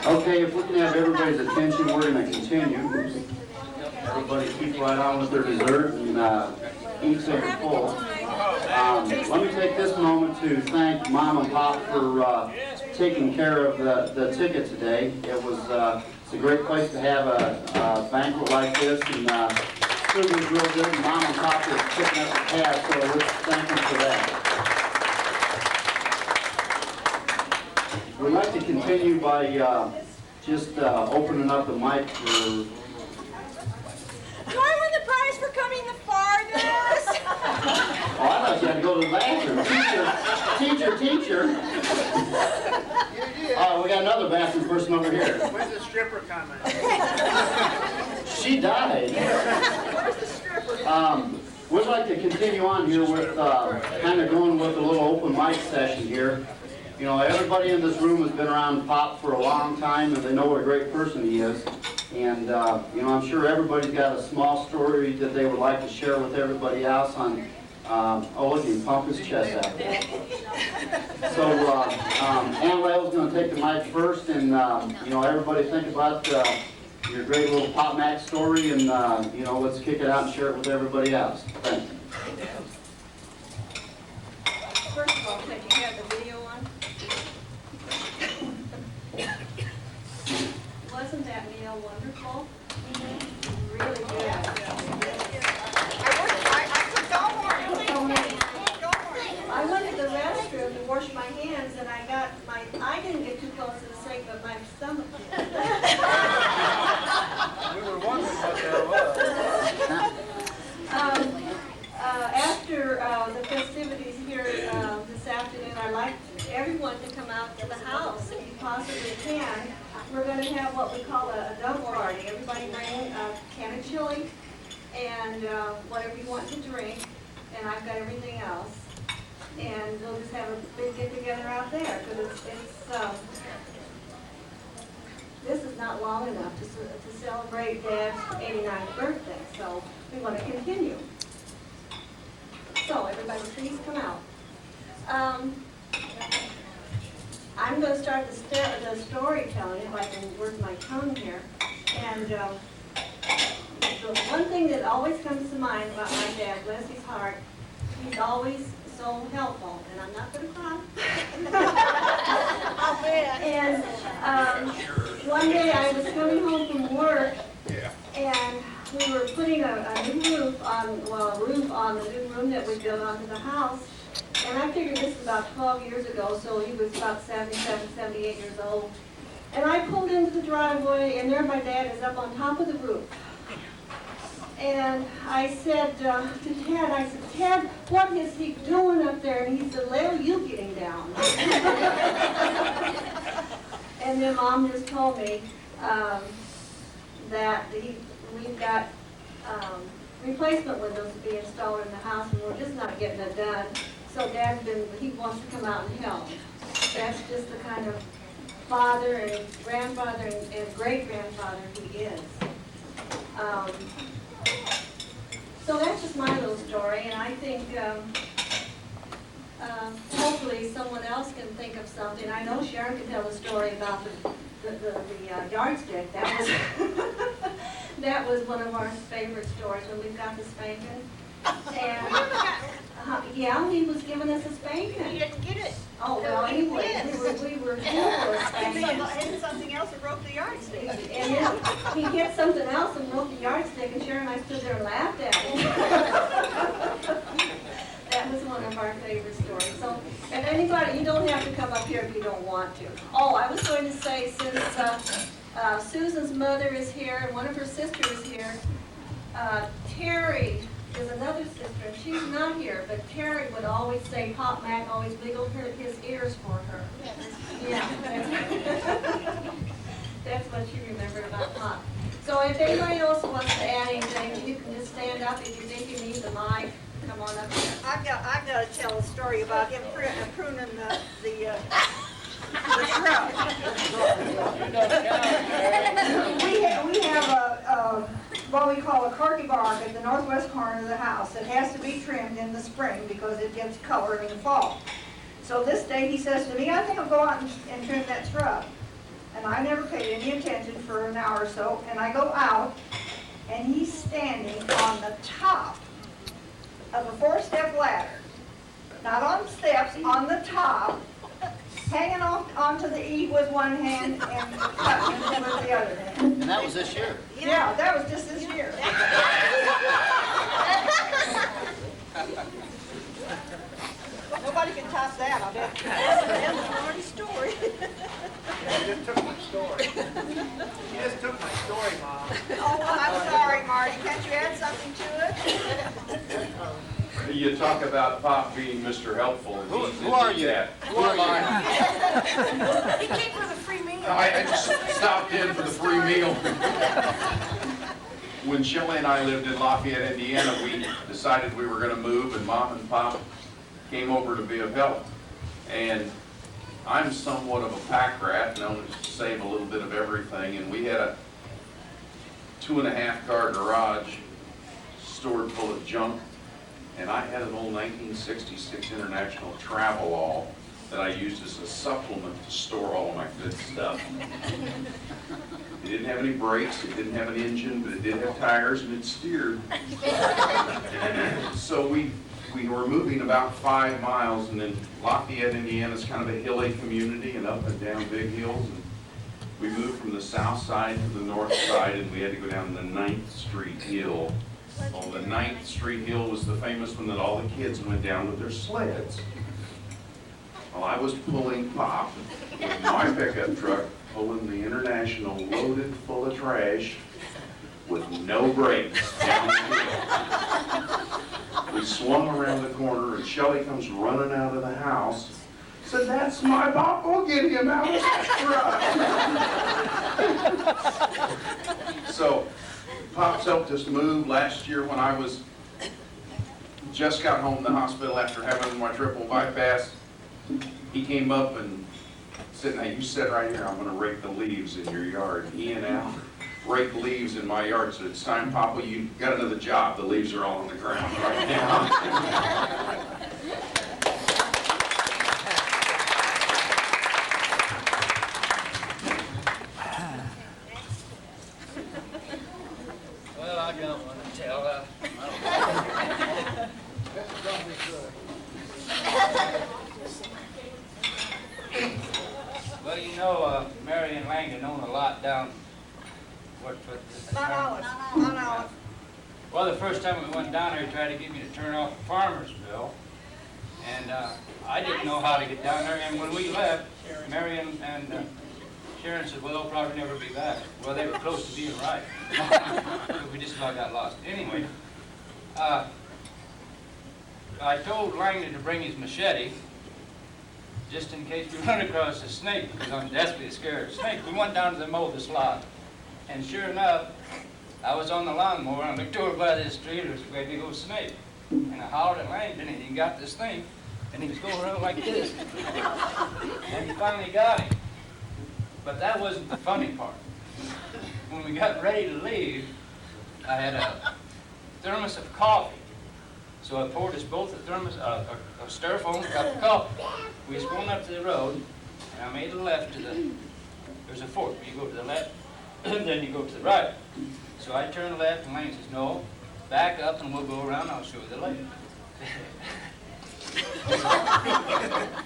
Speaker 6: Okay, if we can have everybody's attention, we're going to continue. Everybody keep right on with their dessert and eat till you're full. Let me take this moment to thank Mom and Pop for taking care of the ticket today. It's a great place to have a banquet like this, and food was real good. And Mom and Pop is picking up the tab, so let's thank them for that. We'd like to continue by just opening up the mic for...
Speaker 9: Do I win the prize for coming the farthest?
Speaker 6: Oh, I thought you had to go to the bathroom. Teacher. Oh, we got another bathroom person over here.
Speaker 10: When's the stripper coming?
Speaker 6: She died.
Speaker 9: Where's the stripper?
Speaker 6: We'd like to continue on here with kind of going with a little open mic session here. You know, everybody in this room has been around Pop for a long time, and they know what a great person he is. And, you know, I'm sure everybody's got a small story that they would like to share with everybody else on Oh, look, he pumped his chest out. So, Ann Rail's gonna take the mic first, and, you know, everybody think about, your great little Pop Mac story, and, you know, let's kick it out and share it with everybody else. Thank you.
Speaker 7: First of all, can you have the video on? Wasn't that meal wonderful? Really good. I went to the restroom to wash my hands, and I didn't get too close to the sink, but my stomach did.
Speaker 1: We were wondering what that was.
Speaker 7: After the festivities here this afternoon, I'd like everyone to come out to the house if you possibly can. We're going to have what we call a dump party. Everybody bring a can of chili and whatever you want to drink, and I've got everything else. And we'll just have a big get-together out there, because this is not long enough to celebrate Dad's 89th birthday, so we want to continue. So everybody, please come out. I'm going to start the storytelling, if I can work my tongue here. And the one thing that always comes to mind about my dad, bless his heart, he's always so helpful, and I'm not going to cry. And one day I was coming home from work, and we were putting a new roof on, a roof on the new room that we built onto the house. And I figured this was about 12 years ago, so he was about 77, 78 years old. And I pulled into the driveway, and there my dad is up on top of the roof. And I said to Ted, Ted, what is he doing up there? And he said, Lil, you getting down. And then Mom just told me that we've got replacement windows to be installed in the house, and we're just not getting it done. So he wants to come out and help. That's just the kind of father and grandfather and great-grandfather he is. So that's just my little story, and I think hopefully someone else can think of something. I know Sharon could tell a story about the yardstick. That was that was one of our favorite stories when we got the spanking. And yeah, he was giving us a spanking.
Speaker 9: You didn't get it.
Speaker 7: Oh well, anyway, we were full of spankings.
Speaker 9: And something else that broke the yardstick.
Speaker 7: And then he hit something else and broke the yardstick, and Sharon and I stood there and laughed at him. That was one of our favorite stories. So, and anybody, you don't have to come up here if you don't want to. Oh, I was going to say, since Susan's mother is here and one of her sisters is here, Terry is another sister, and she's not here, but Terry would always say Pop Mac always wiggled his ears for her. Yeah, that's what she remembered about Pop. So if anybody else wants to add anything, you can just stand up. If you think you need the mic, come on up here.
Speaker 9: I've got to tell a story about him pruning the shrub. We have what we call a corky bark at the northwest corner of the house. It has to be trimmed in the spring because it gets color in the fall. So this day he says to me, I think I'll go out and trim that shrub. And I never paid any attention for an hour or so, and I go out, and he's standing on the top of a 4-step ladder. Not on the steps, on the top, hanging off onto the eave with one hand and cutting it with the other hand.
Speaker 6: And that was this year?
Speaker 9: Yeah, that was just this year. Nobody can top that, I bet. That's a funny story.
Speaker 1: You just took my story. You just took my story, Mom.
Speaker 9: Oh, I'm sorry, Marty. Can't you add something to it?
Speaker 12: You talk about Pop being Mr. Helpful.
Speaker 3: Who are you?
Speaker 12: Who am I?
Speaker 9: He came for the free meal.
Speaker 12: I just stopped in for the free meal. When Shelley and I lived in Lafayette, Indiana, we decided we were going to move, and Mom and Pop came over to be of help. And I'm somewhat of a pack rat, known to save a little bit of everything, and we had a 2.5-car garage stored full of junk. and I had an old 1966 International Travelall that I used as a supplement to store all of my good stuff. It didn't have any brakes, it didn't have an engine, but it did have tires and it steered. So we were moving about 5 miles, and then Lafayette, Indiana is kind of a hilly community and up and down big hills. And we moved from the south side to the north side, and we had to go down the 9th Street Hill. Well, the 9th Street Hill was the famous one that all the kids went down with their sleds. Well, I was pulling Pop with my pickup truck, pulling the International loaded full of trash with no brakes down the hill. We swung around the corner, and Shelley comes running out of the house. Said, "That's my Pop, we'll get him out of that truck." So, Pop's helped us move. Last year when I just got home from the hospital after having my triple bypass, he came up and said, "Now you sit right here, I'm gonna rake the leaves in your yard." He and Al rake leaves in my yard, so it's time, Papa, you got another job. The leaves are all on the ground right now.
Speaker 8: Well, I don't want to tell. Well, you know, Mary and Langdon own a lot down.
Speaker 9: Not Olive.
Speaker 8: Well, the first time we went down there, he tried to get me to turn off the farmer's bill. And I didn't know how to get down there. And when we left, Mary and Sharon said, "Well, they'll probably never be back." Well, they were close to being right. We just about got lost. Anyway, I told Langdon to bring his machete just in case we run across a snake, because I'm desperately scared of snakes. We went down to the Moldus lot. And sure enough, I was on the lawnmower, and I looked over by this tree, and there was a great big old snake. And I hollered at Langdon, and he got this thing, and he was going around like this. And he finally got him. But that wasn't the funny part. When we got ready to leave, I had a thermos of coffee. So I poured us both a thermos, a styrofoam cup of coffee. We was going up to the road, and I made a left to there's a fork. You go to the left, and then you go to the right. So I turned left, and Lane says, "No, back up, and we'll go around. I'll show you the lake."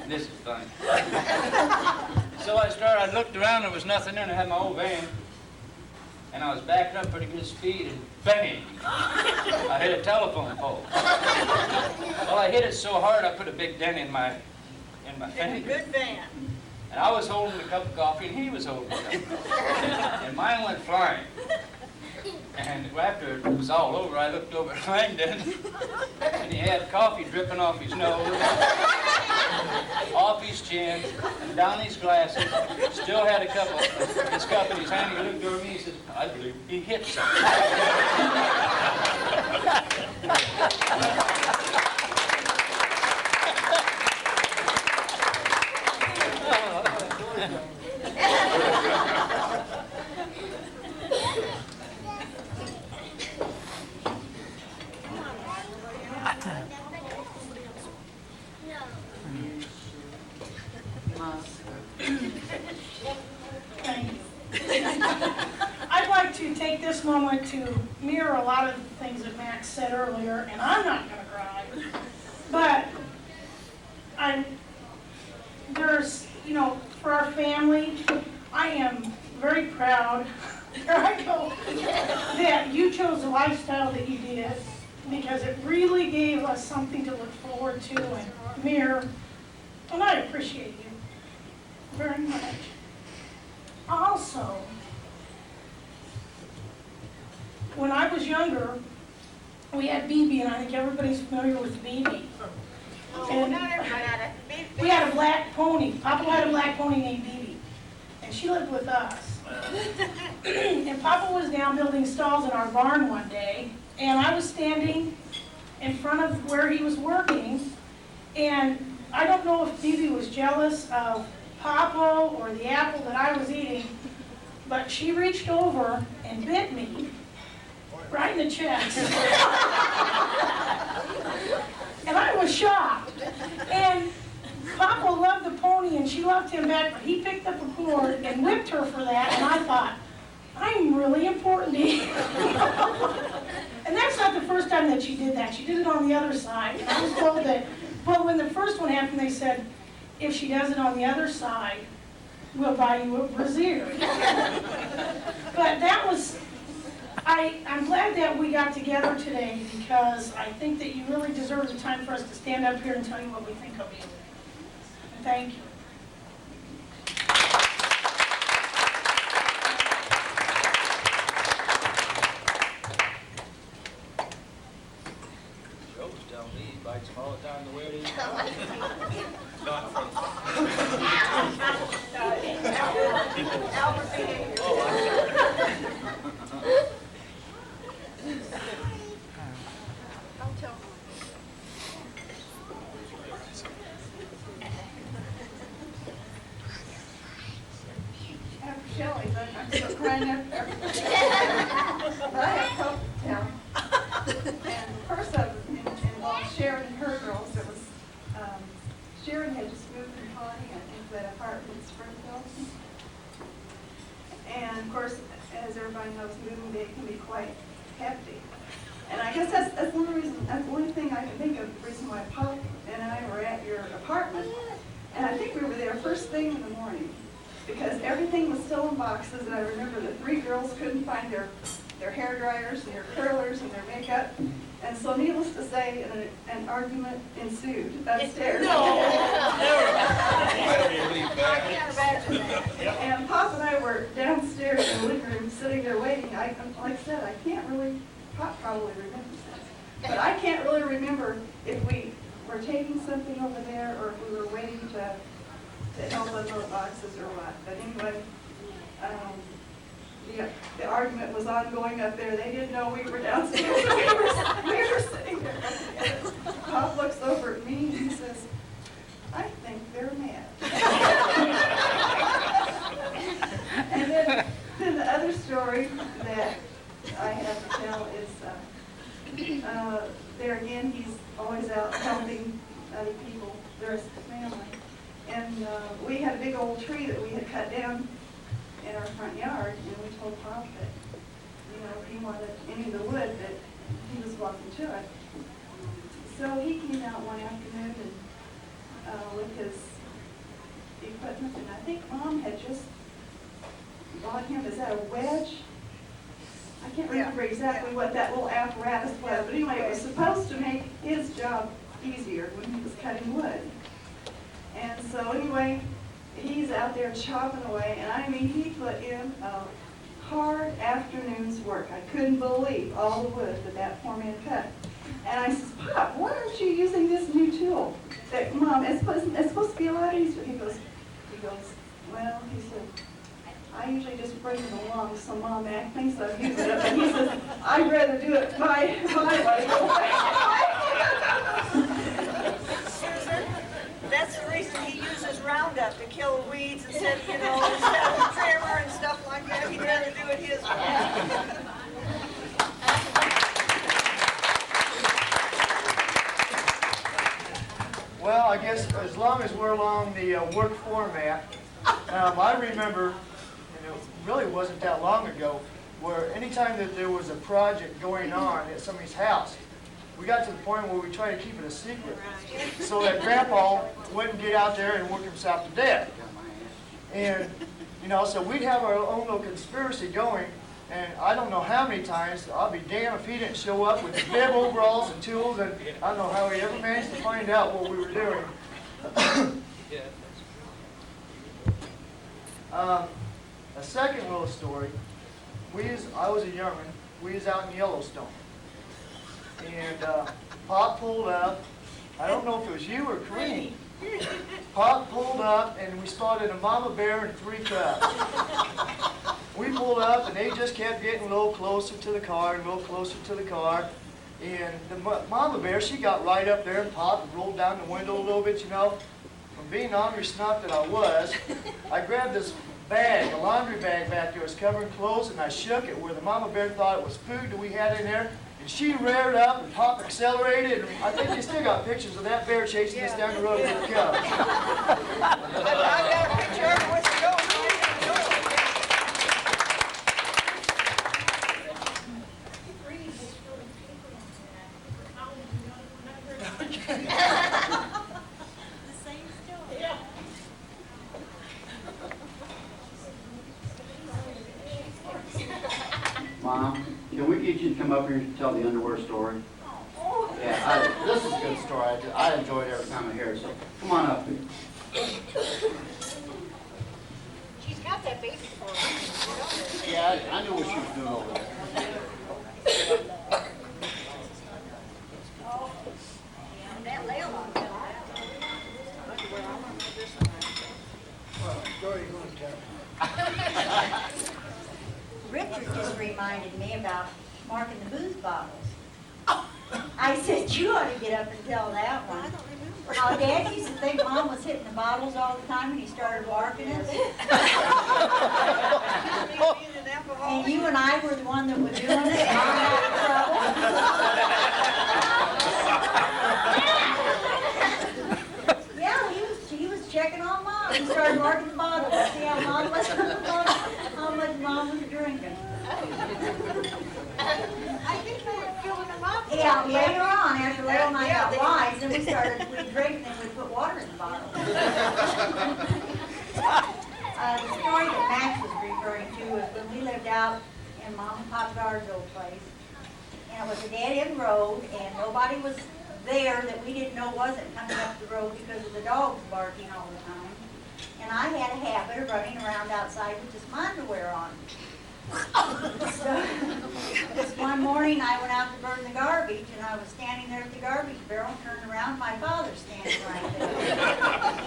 Speaker 8: This is funny. So I looked around, there was nothing there, and I had my old van. And I was backing up pretty good speed, and bang! I hit a telephone pole. Well, I hit it so hard, I put a big dent in my finger.
Speaker 9: Good van.
Speaker 8: And I was holding a cup of coffee, and he was holding a cup of coffee. And mine went flying. And after it was all over, I looked over at Langdon, and he had coffee dripping off his nose, off his chin, and down his glasses. Still had his cup in his hand. He looked over at me, and he said, "I believe he hit something."
Speaker 13: I'd like to take this moment to mirror a lot of the things that Max said earlier, and I'm not going to cry, but there's, for our family, I am very proud, here I go, that you chose the lifestyle that you did, because it really gave us something to look forward to and mirror, and I appreciate you very much. Also, when I was younger, we had BB, and I think everybody's familiar with BB. And
Speaker 9: Not everybody had a big
Speaker 13: we had a black pony. Papa had a black pony named BB, and she lived with us. And Papa was down building stalls in our barn one day, and I was standing in front of where he was working, and I don't know if BB was jealous of Papa or the apple that I was eating, but she reached over and bit me right in the chest. back, but he picked up a cord and whipped her for that, and I thought, I'm really important to you. And that's not the first time that she did that. She did it on the other side. And I was told that, well, when the first one happened, they said, if she does it on the other side, we'll buy you a brassiere. But that was, I'm glad that we got together today, because I think that you really deserve the time for us to stand up here and tell you what we think of you. And thank you.
Speaker 5: Joe's telling me he bites them all the time the way it is.
Speaker 3: Not from.
Speaker 9: After Shelley's, I'm still crying up there. But I have hope to tell. And the first of them involved Sharon and her girls. It was, Sharon had just moved from Pawnee, I think, that apartment in Springfield. And of course, as everybody knows, moving day can be quite hefty. And I guess that's one reason, that's the only thing I can think of, the reason why Pop and I were at your apartment. And I think we were there first thing in the morning, because everything was still in boxes, and I remember the three girls couldn't find their hair dryers and their curlers and their makeup. And so needless to say, an argument ensued upstairs.
Speaker 3: I don't believe that.
Speaker 11: I can't imagine that.
Speaker 9: And Pop and I were downstairs in the living room, sitting there waiting. Like I said, I can't really, Pop probably remembers that. But I can't really remember if we were taking something over there or if we were waiting to help unload boxes or what. But anyway, the argument was ongoing up there. They didn't know we were downstairs. We were sitting there. Pop looks over at me and he says, I think they're mad. And then the other story that I have to tell is, there again, he's always out helping other people, the rest of the family. And we had a big old tree that we had cut down in our front yard, and we told Pop that, if he wanted any of the wood, that he was welcome to it. So he came out one afternoon and with his equipment, and I think Mom had just bought him, is that a wedge? I can't remember exactly what that little apparatus was, but anyway, it was supposed to make his job easier when he was cutting wood. And so anyway, he's out there chopping away, and I mean, he put in a hard afternoon's work. I couldn't believe all the wood that poor man cut. And I says, Pop, why aren't you using this new tool? That, Mom, it's supposed to be a lot easier. He goes, well, he said, I usually just bring it along so Mom thinks I've used it up. And he says, I'd rather do it my way.
Speaker 14: That's the reason he uses Roundup to kill weeds instead of the trimmer and stuff like that. He'd rather do it his way.
Speaker 1: Well, I guess as long as we're along the work format, I remember, and it really wasn't that long ago, where anytime that there was a project going on at somebody's house, we got to the point where we tried to keep it a secret so that Grandpa wouldn't get out there and work himself to death. And, so we'd have our own little conspiracy going, and I don't know how many times, I'll be damned if he didn't show up with his bib overalls and tools, and I don't know how he ever managed to find out what we were doing. A second little story, I was a young'un, we was out in Yellowstone. And Pop pulled up, I don't know if it was you or Kareem. Pop pulled up and we spotted a mama bear and 3 cubs. We pulled up and they just kept getting a little closer to the car, and a little closer to the car. And the mama bear, she got right up there and Pop rolled down the window a little bit, From being hungry snout that I was, I grabbed this bag, a laundry bag back there, it was covering clothes, and I shook it where the mama bear thought it was food that we had in there. And she reared up and Pop accelerated, and I think they still got pictures of that bear chasing us down the road with the cubs.
Speaker 14: I've got a picture
Speaker 11: same story.
Speaker 6: Mom, can we get you to come up here and tell the underwear story? Yeah, this is a good story. I enjoy it every time I hear it, so come on up here.
Speaker 11: She's got that baby for her.
Speaker 6: Yeah, I knew what she was doing over there.
Speaker 14: That Layla.
Speaker 11: Richard just reminded me about marking the booze bottles. I said, you ought to get up and tell that one. I don't remember. How Dad used to think Mom was hitting the bottles all the time when he started marking it. And you and I were the one that was doing it, and Mom got in trouble. Yeah, he was checking on Mom. He started marking the bottles to see how much Mom was drinking.
Speaker 14: I think they were filling them up.
Speaker 11: Yeah, later on, after Lil and I got wise, then we'd drink and then we'd put water in the bottle. The story that Max was referring to was when we lived out in Mom and Pop Guard's old place. And it was a dead-end road, and nobody was there that we didn't know wasn't coming up the road because of the dogs barking all the time. And I had a habit of running around outside with just my underwear on. So, this one morning I went out to burn the garbage, and I was standing there at the garbage barrel, turned around, my father's standing right there.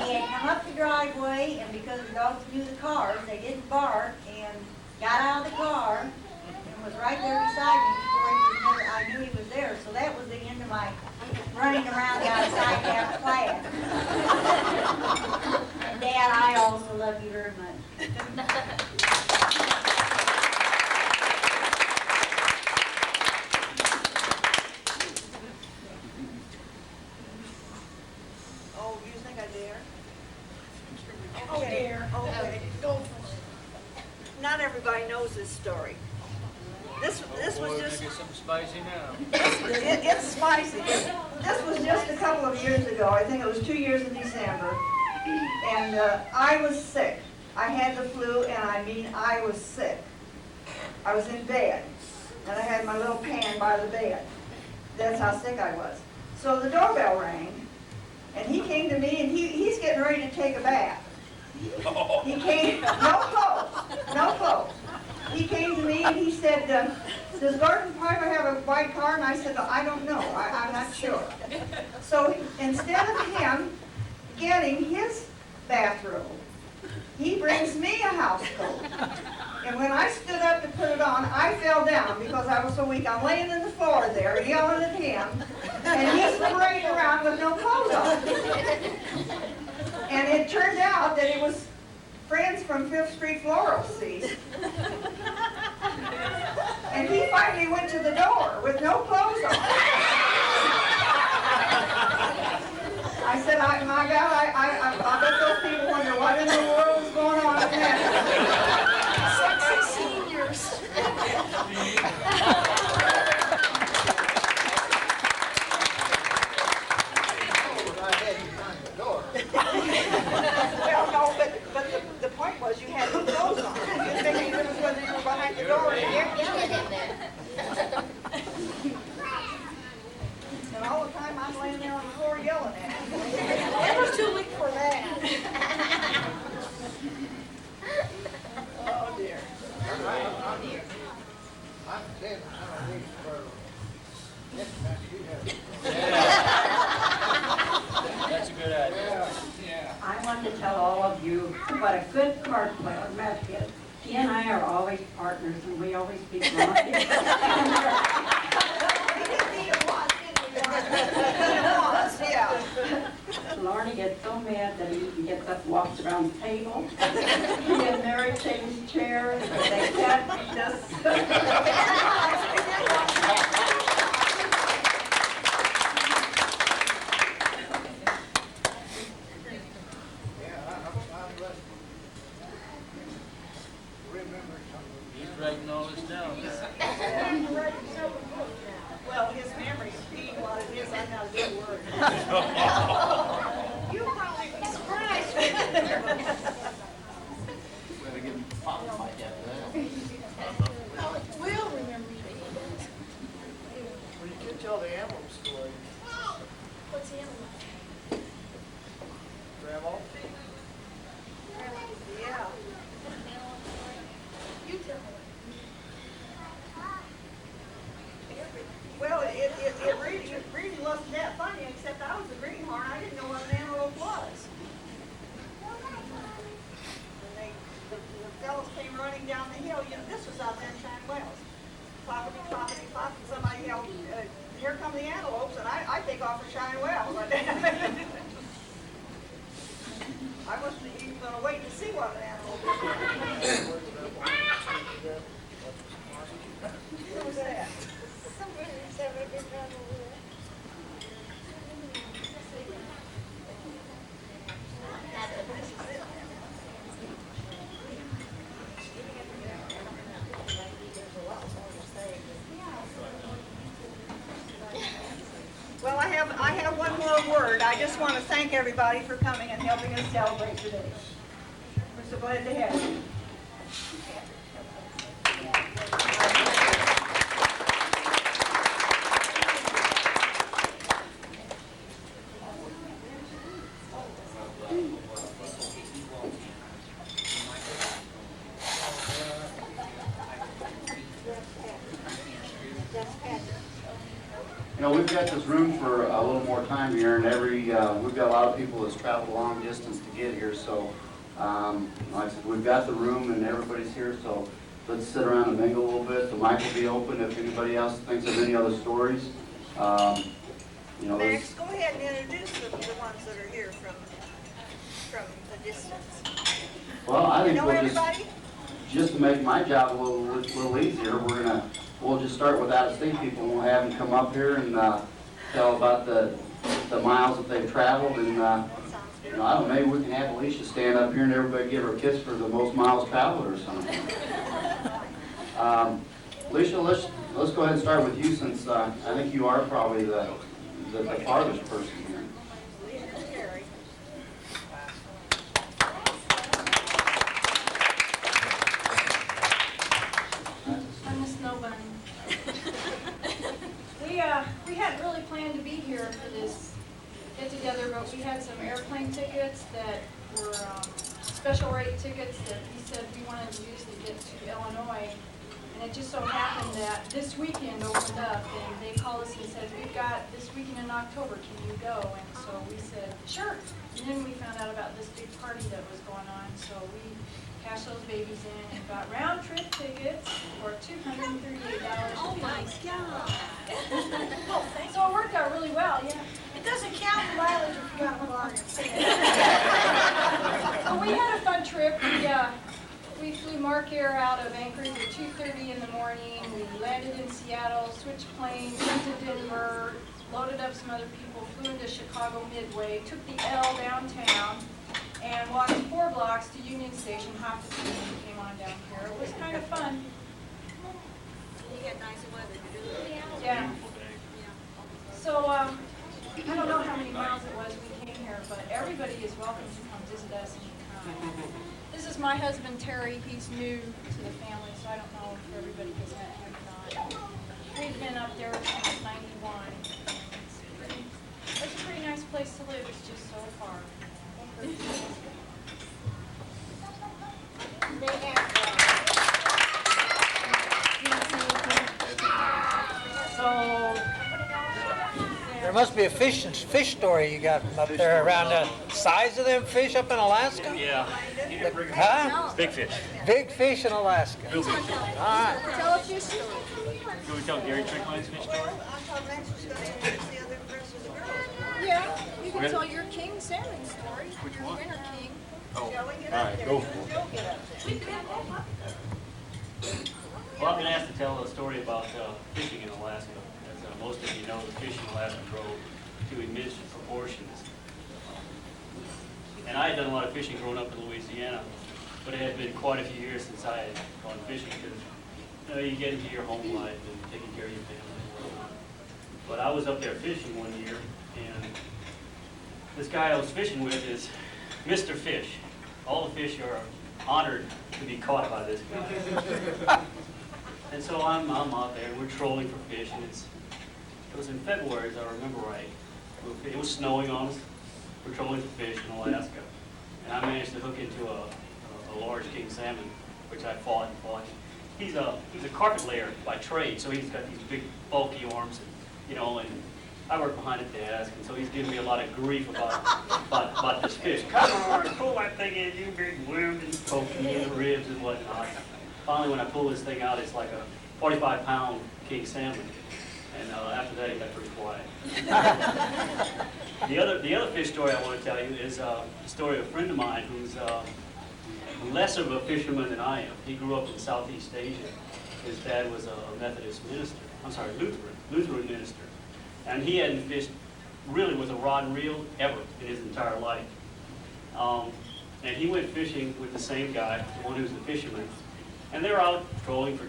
Speaker 11: He had come up the driveway, and because the dogs knew the cars, they didn't bark, and got out of the car, and was right there beside me before I knew he was there. So that was the end of my running around outside half class. And Dad, I also love you very much.
Speaker 14: Oh, you think I dare?
Speaker 9: Oh, dear.
Speaker 14: Okay.
Speaker 9: Go for it.
Speaker 14: Not everybody knows this story. This was just,
Speaker 5: something spicy now.
Speaker 14: it's spicy.
Speaker 9: This was just a couple of years ago. I think it was 2 years in December. And I was sick. I had the flu, and I was sick. I was in bed, and I had my little pan by the bed. That's how sick I was. So the doorbell rang, and he came to me, and he's getting ready to take a bath. He came, no clothes. He came to me and he said, does Garden Piper have a white car? And I said, I don't know, I'm not sure. So instead of him getting his bathrobe, he brings me a house coat. And when I stood up to put it on, I fell down because I was so weak. I'm laying on the floor there yelling at him, and he's parading around with no clothes on. And it turned out that it was friends from 5th Street Floral Seeds. And he finally went to the door with no clothes on. I said, my God, I bet those people wonder what in the world is going on with that.
Speaker 14: sexy seniors. Well, no, but the point was you had no clothes on. You didn't make any difference whether you were behind the door or here. And all the time I'm laying there on the floor yelling at him. It was too weak for that. Oh dear.
Speaker 5: That's a good idea.
Speaker 15: I want to tell all of you what a good card player Matt is. He and I are always partners, and we always beat Ron. Lorna gets so mad that he gets up and walks around the table. He and Mary change chairs, but they can't beat us.
Speaker 5: He's writing all this down there.
Speaker 14: Well, his memory's being a lot of his. I
Speaker 11: surprised, not a good word.
Speaker 14: You probably be surprised.
Speaker 1: Better give him a pop mic after that.
Speaker 14: We'll remember you.
Speaker 1: Well, you could tell the antelope story.
Speaker 14: What's the animal?
Speaker 1: Grandma?
Speaker 14: Yeah. You tell me.
Speaker 11: Well, it really wasn't that funny, except I was a greenhorn, I didn't know what an antelope was. And the fellows came running down the hill, this was out there in China Wells. Cloppity, cloppity, clop, and somebody yelled, here come the antelopes, and I take off for China Wells. I wasn't even gonna wait to see what an antelope was. Who was that?
Speaker 14: Somebody said we did run over there.
Speaker 11: Well, I have one more word. I just want to thank everybody for coming and helping us celebrate today. We're so glad to have you.
Speaker 6: You know, we've got this room for a little more time here, and we've got a lot of people that's traveled a long distance to get here, so, like I said, we've got the room and everybody's here, so let's sit around and mingle a little bit. The mic will be open if anybody else thinks of any other stories. You know, there's,
Speaker 14: Max, go ahead and introduce the ones that are here from the distance.
Speaker 6: well, I think
Speaker 14: You know
Speaker 6: we'll
Speaker 14: everybody?
Speaker 6: just to make my job a little easier, we'll just start with out-of-state people, and we'll have them come up here and tell about the miles that they've traveled, and you know, I don't know, maybe we can have Alicia stand up here and everybody give her a kiss for the most miles traveled or something. Alicia, let's go ahead and start with you, since I think you are probably the farthest person here.
Speaker 16: I'm the Snow Bunny. We hadn't really planned to be here for this get-together, but we had some airplane tickets that were special rate tickets that we said we wanted to use to get to Illinois. And it just so happened that this weekend opened up, and they called us and said, we've got this weekend in October, can you go? And so we said, sure. And then we found out about this big party that was going on, so we cashed those babies in and got round-trip tickets for $238.
Speaker 14: Oh my God.
Speaker 16: So it worked out really well, yeah.
Speaker 14: It doesn't count the mileage if you got a car.
Speaker 16: So we had a fun trip. We flew Mark Air out of Anchorage at 2:30 in the morning. We landed in Seattle, switched planes, went to Denver, loaded up some other people, flew into Chicago Midway, took the L downtown, and walked 4 blocks to Union Station, hopped the train, and came on down here. It was kind of fun.
Speaker 14: You get nice weather to do it.
Speaker 16: Yeah. So, I don't know how many miles it was we came here, but everybody is welcome to come visit us anytime. This is my husband, Terry. He's new to the family, so I don't know if everybody has met him or not. We've been up there since '91. It's a pretty nice place to live. It's just so far.
Speaker 14: They have,
Speaker 8: So, there must be a fish story you got from up there around the size of them fish up in Alaska?
Speaker 5: Yeah.
Speaker 8: Huh?
Speaker 5: Big fish.
Speaker 8: Big fish in Alaska.
Speaker 5: Real big.
Speaker 8: All right.
Speaker 14: tell a fish story.
Speaker 5: Can we tell Gary Trickline's fish story?
Speaker 14: I thought Max was going to introduce the other rest of the girls. Yeah, you can tell your king salmon story.
Speaker 5: Which
Speaker 14: Your
Speaker 5: one?
Speaker 14: winter king.
Speaker 5: Oh.
Speaker 14: Shall we get
Speaker 5: All
Speaker 14: up
Speaker 5: right,
Speaker 14: there?
Speaker 5: go for it.
Speaker 14: Joe, get up there.
Speaker 5: Well, I've been asked to tell a story about fishing in Alaska. As most of you know, the fish in Alaska grow to immense proportions. And I had done a lot of fishing growing up in Louisiana, but it had been quite a few years since I had gone fishing because you get into your home life and taking care of your family and whatnot. But I was up there fishing one year, and this guy I was fishing with is Mr. Fish. All the fish are honored to be caught by this guy. And so I'm out there, and we're trolling for fish, and it was in February, as I remember right. It was snowing on us. We're trolling for fish in Alaska. And I managed to hook into a large king salmon, which I fought and fought. He's a carpet layer by trade, so he's got these big bulky arms, and I work behind a desk, and so he's giving me a lot of grief about this fish. Come on, pull that thing in, you big wimp, and poking me in the ribs and whatnot. Finally, when I pull this thing out, it's like a 45-pound king salmon, and after that, he got pretty quiet. The other fish story I want to tell you is the story of a friend of mine who's less of a fisherman than I am. He grew up in Southeast Asia. His dad was a Methodist minister. Lutheran minister. And he hadn't fished really with a rod and reel ever in his entire life. And he went fishing with the same guy, the one who's the fisherman. And they were out trolling for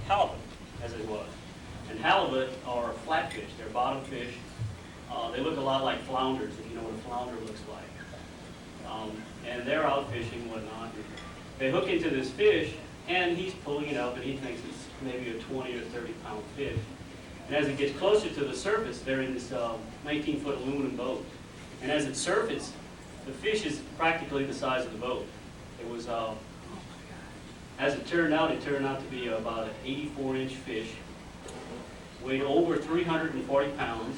Speaker 5: halibut, as it was. And halibut are flatfish. They're bottom fish. They look a lot like flounders, if you know what a flounder looks like. And they're out fishing and whatnot. They hook into this fish, and he's pulling it up, and he thinks it's maybe a 20 or 30-pound fish. And as it gets closer to the surface, they're in this 19-foot aluminum boat. And as it surfaces, the fish is practically the size of the boat. It was, as it turned out to be about an 84-inch fish, weighed over 340 pounds.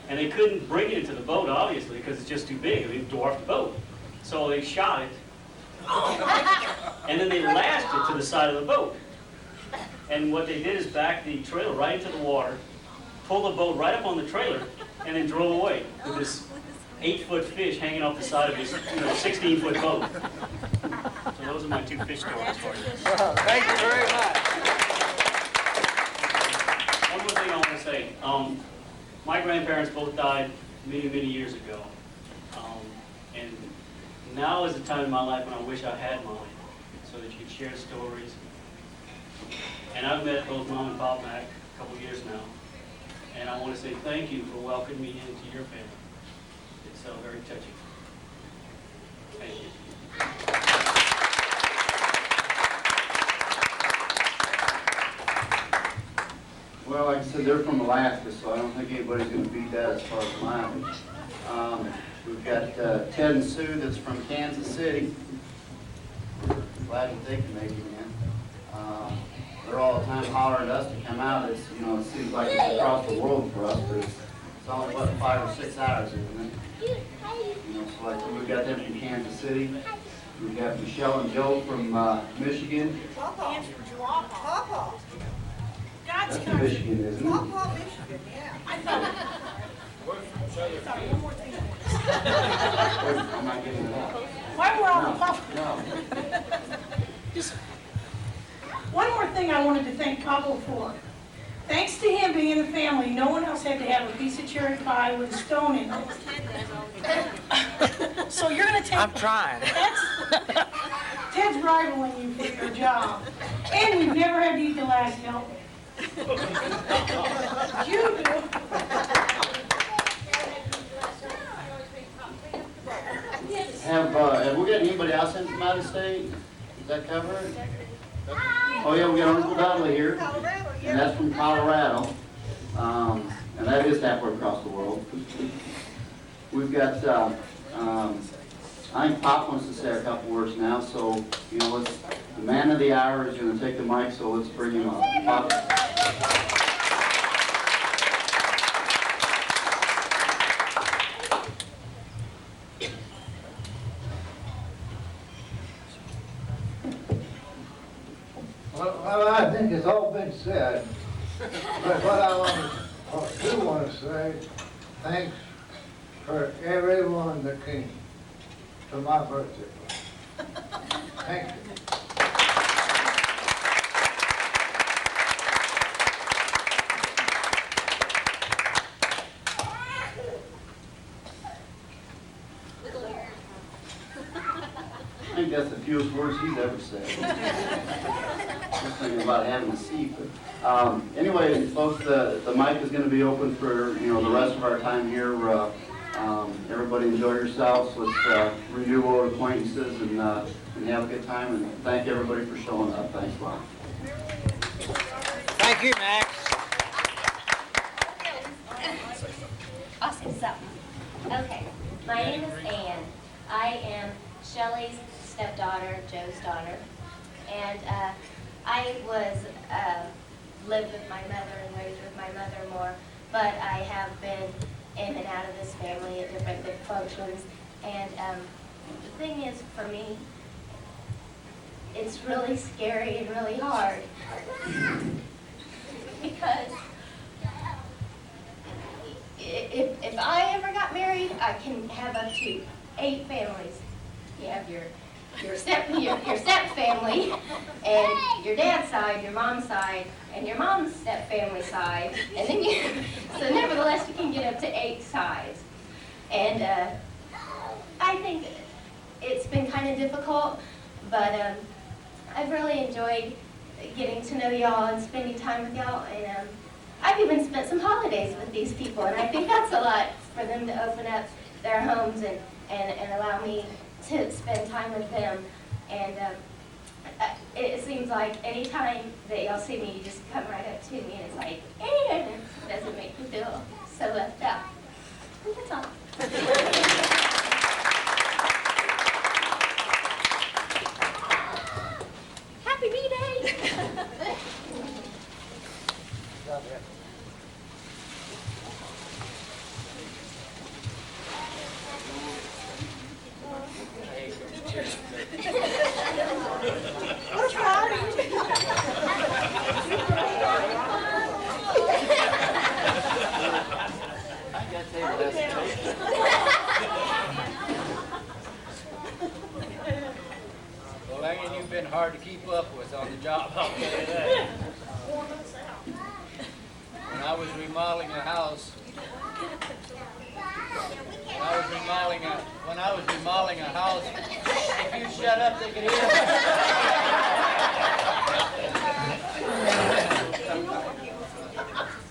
Speaker 5: And they couldn't bring it into the boat, obviously, because it's just too big. I mean, it dwarfed the boat. So they shot it, and then they lashed it to the side of the boat. And what they did is back the trailer right into the water, pull the boat right up on the trailer, and then drove away with this 8-foot fish hanging off the side of this 16-foot boat. So those are my two fish stories for you.
Speaker 4: Thank you very much.
Speaker 5: One more thing I want to say. My grandparents both died many, many years ago. And now is the time in my life when I wish I had mine, so that you could share stories. And I've met both Mom and Pop Mac a couple years now. And I want to say thank you for welcoming me into your family. It's very touching. Thank you.
Speaker 6: Well, like I said, they're from Alaska, so I don't think anybody's going to beat that as far as mileage. We've got Ted and Sue that's from Kansas City. We're glad that they can make it in. They're all the time hollering at us to come out. It's, it seems like it's across the world for us, but it's only, 5 or 6 hours, isn't it? So like we've got them from Kansas City. We've got Michelle and Joe from Michigan.
Speaker 14: Papa.
Speaker 6: That's from Michigan, isn't it?
Speaker 14: Papa, Michigan, yeah.
Speaker 9: I thought, sorry, one more thing.
Speaker 6: I'm not getting it out.
Speaker 9: While we're on the Papa,
Speaker 6: No.
Speaker 9: just one more thing I wanted to thank Papa for. Thanks to him being in the family, no one else had to have a piece of cherry pie with a stone in it. So you're going to take...
Speaker 4: I'm trying.
Speaker 9: Ted's rivaling you for your job. And we've never had to eat the last helping. You do.
Speaker 6: Have we got anybody else in from out of state? Is that covered? Oh yeah, we got Uncle Dudley here, and that's from Colorado, and that is halfway across the world. We've got, I think Pop wants to say a couple words now, so, let's, the man of the hour is going to take the mic, so let's bring him up. Pop.
Speaker 17: Well, I think it's all been said, but what I do want to say, thanks for everyone that came to my birthday. Thank you.
Speaker 6: I think that's the fewest words he's ever said. just thinking about having a seat, but, anyway, folks, the mic is gonna be open for, the rest of our time here. Everybody enjoy yourselves. Let's, renew old acquaintances and have a good time, and thank everybody for showing up. Thanks a lot.
Speaker 4: Thank you, Max.
Speaker 18: I'll say something. Okay, my name is Ann. I am Shelley's stepdaughter, Joe's daughter, and I was lived with my mother and raised with my mother more, but I have been in and out of this family at different big functions, and the thing is, for me, it's really scary and really hard because if I ever got married, I can have up to 8 families. You have your step family, and your dad's side, your mom's side, and your mom's step family side, and then so nevertheless you can get up to 8 sides. And I think it's been kind of difficult, but I've really enjoyed getting to know y'all and spending time with y'all, and I've even spent some holidays with these people, and I think that's a lot for them to open up their homes and allow me to spend time with them. And it seems like any time that y'all see me, you just come right up to me, and it's like, it doesn't make me feel so left out. That's all. Happy B-Day!
Speaker 14: What's wrong?
Speaker 10: Well, Langen, you've been hard to keep up with on the job, I'll tell you that. When I was remodeling a house, if you shut up, they could hear.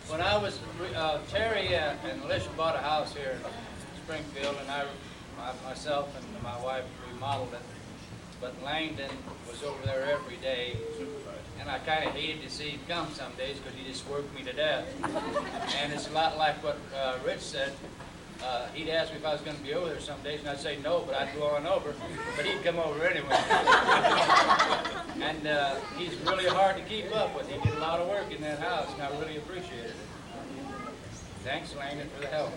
Speaker 10: When I was, Terry and Alicia bought a house here in Springfield, and I myself and my wife remodeled it. But Langdon was over there every day, and I kind of hated to see him come some days because he just worked me to death. And it's a lot like what Rich said. He'd ask me if I was going to be over there some days, and I'd say no, but I'd go on over. But he'd come over anyway. And he's really hard to keep up with. He did a lot of work in that house, and I really appreciate it. Thanks, Langdon, for the help.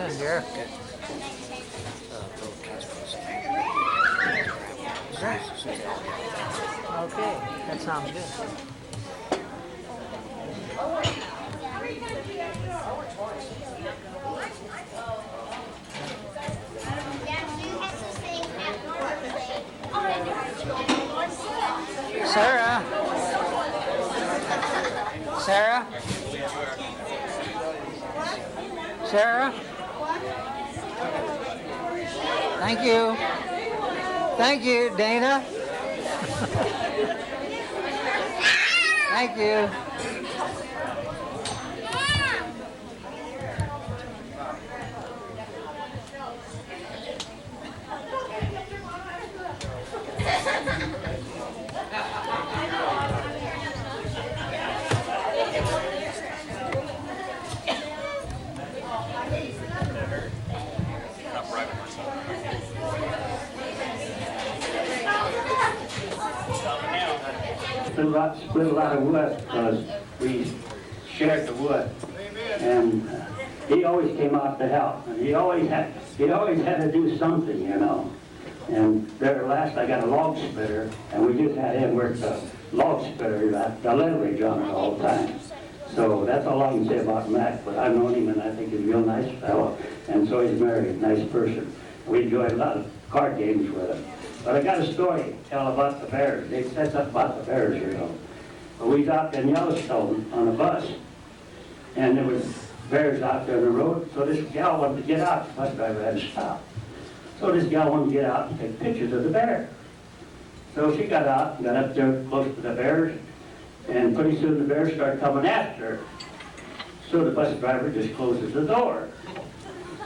Speaker 8: morning, dear. Great. Okay, that sounds good. Sarah? Sarah? Sarah? Thank you. Thank you, Dana. Thank you.
Speaker 19: Split a lot of wood because we shared the wood, and he always came out to help, and he always had to do something, you know. And there last I got a log splitter, and we just had him work the log splitter, the leverage on it all the time. So that's all I can say about Mac, but I've known him and I think he's a real nice fellow, and so he's married, nice person. We enjoyed a lot of card games with him. But I got a story to tell about the bears. They said something about the bears, you know. We was out in Yellowstone on a bus, and there was bears out there on the road, so this gal wanted to get out. The bus driver had to stop. So this gal wanted to get out and take pictures of the bear. So she got out and got up there close to the bears, and pretty soon the bears started coming after her. So the bus driver just closes the door.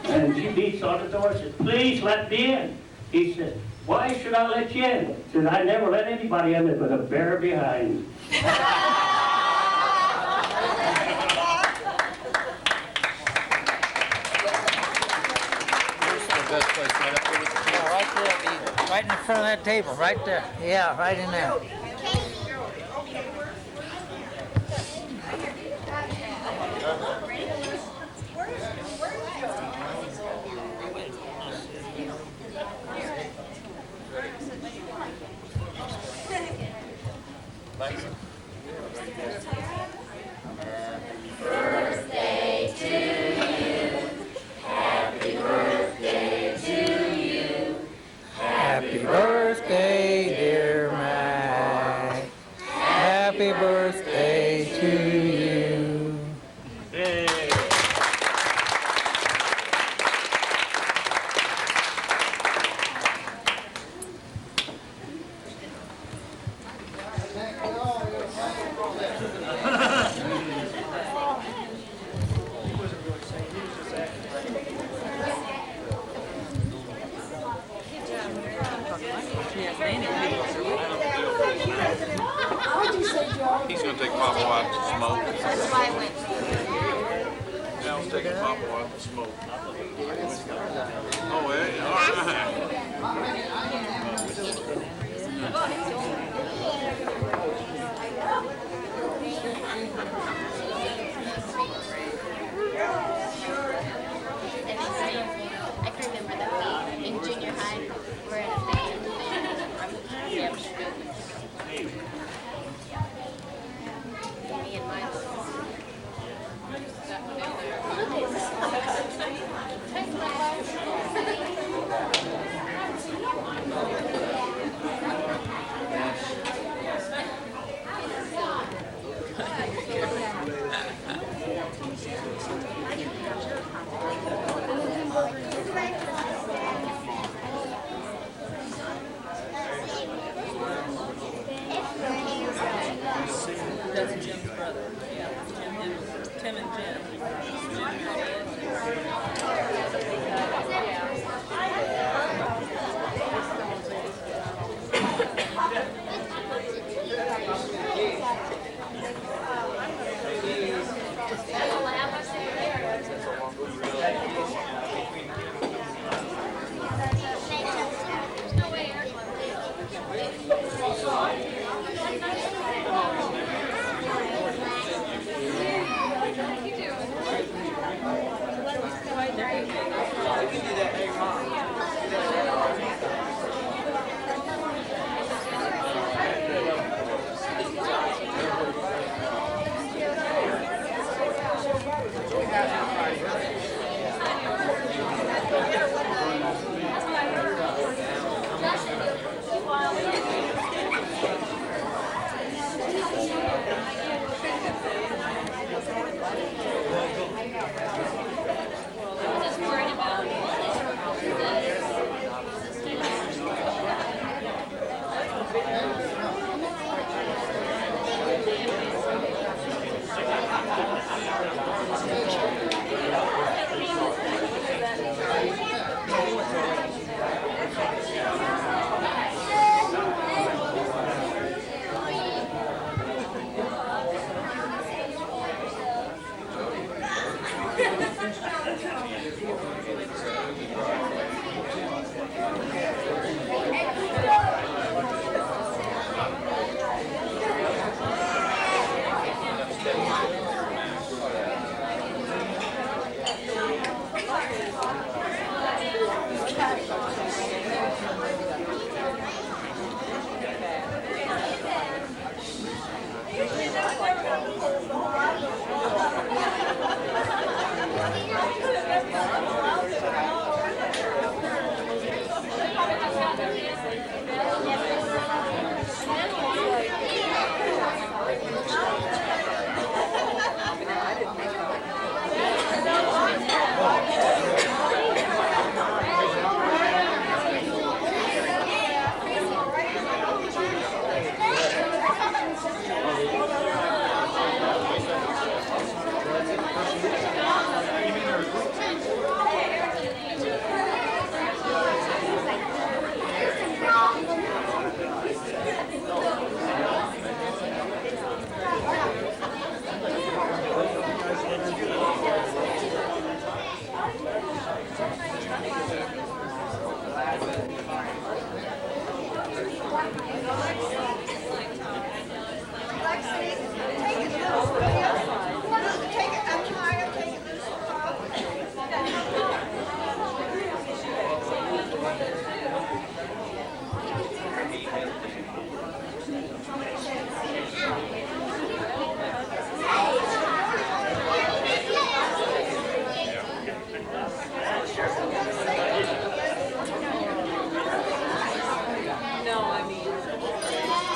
Speaker 19: And she beats on the door and says, "Please let me in." He said, "Why should I let you in?" He said, "I never let anybody in with a bear behind."
Speaker 8: Right there, right in front of that table, right there. Yeah, right in there.
Speaker 20: Birthday to you. Happy birthday to you.
Speaker 8: Happy birthday, dear Mac. Happy birthday to you.
Speaker 5: Yay.
Speaker 3: He's gonna take Papa out to smoke.
Speaker 20: That's why I went.
Speaker 3: Now he's taking Papa out to smoke. Oh, yeah, all
Speaker 18: I can remember that we, in junior high, were in a band. Yeah, me and Miles.
Speaker 4: That's Jim's brother. Yeah, Tim and Jim. Right there.
Speaker 10: can do that. Hey, Mom. Do that.
Speaker 14: No, I mean.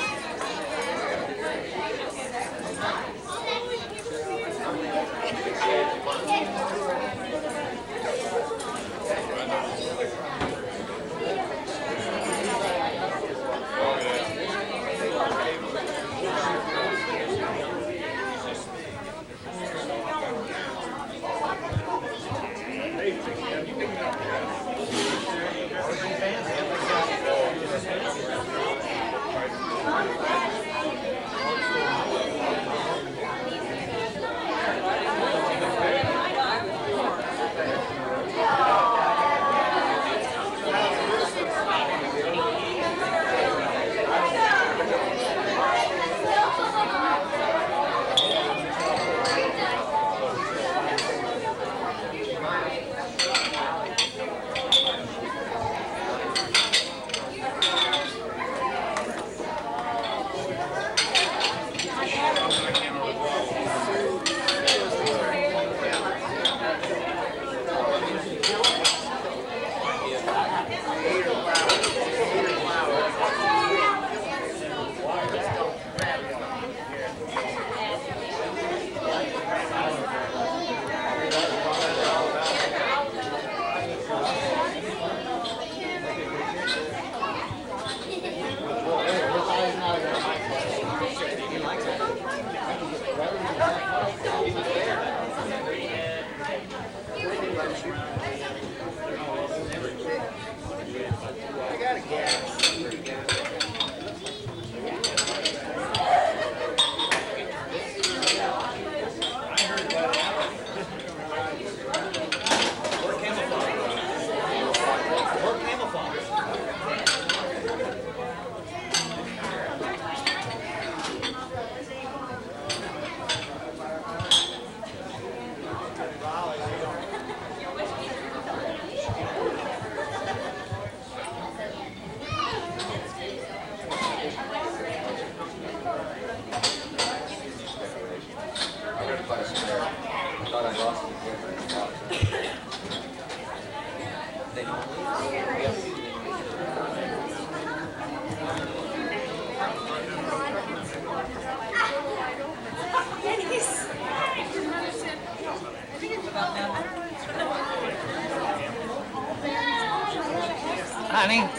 Speaker 4: honey.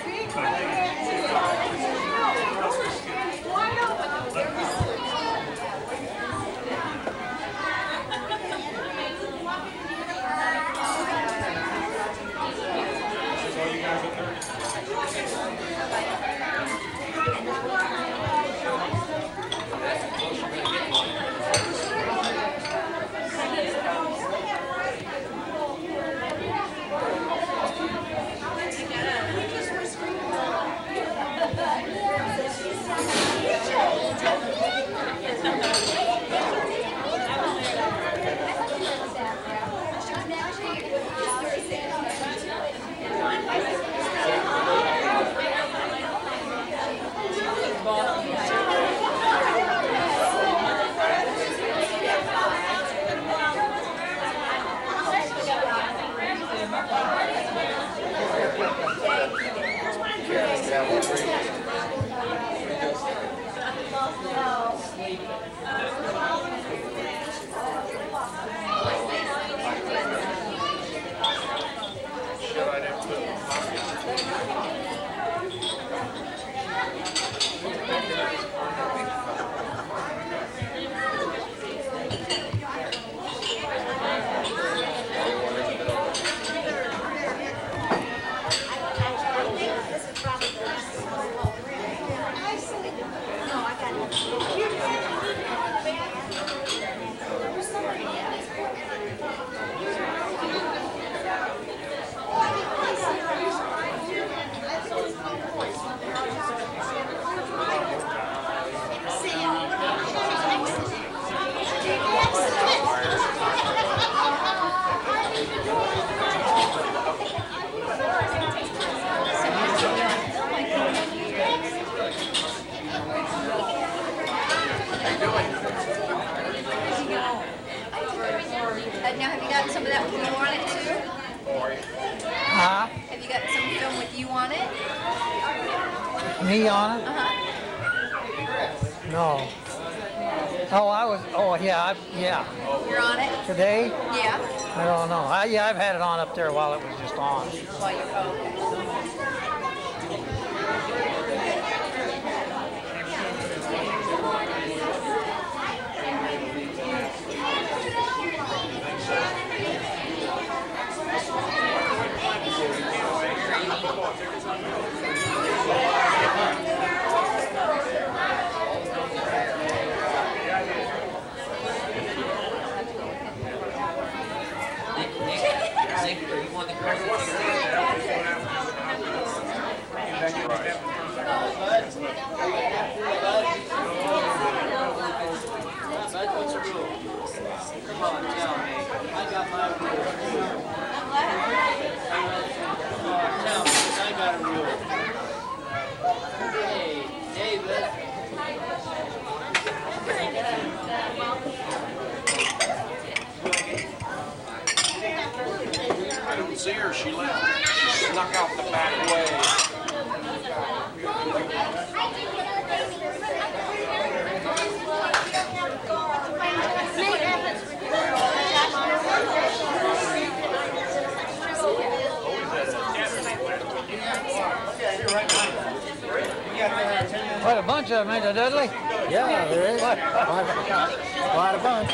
Speaker 20: Now, have you got some of that with you on it too?
Speaker 4: Huh?
Speaker 20: Have you got some film with you on it?
Speaker 4: Me on it?
Speaker 20: Uh-huh.
Speaker 4: No. Yeah.
Speaker 20: You're on it?
Speaker 4: Today?
Speaker 20: Yeah.
Speaker 4: I don't know. I've had it on up there while it was just on.
Speaker 20: While you're, okay.
Speaker 3: I don't see her, she left. She snuck out the back way.
Speaker 4: Quite a bunch of them, ain't there, Dudley?
Speaker 17: Yeah, there is. Quite a bunch.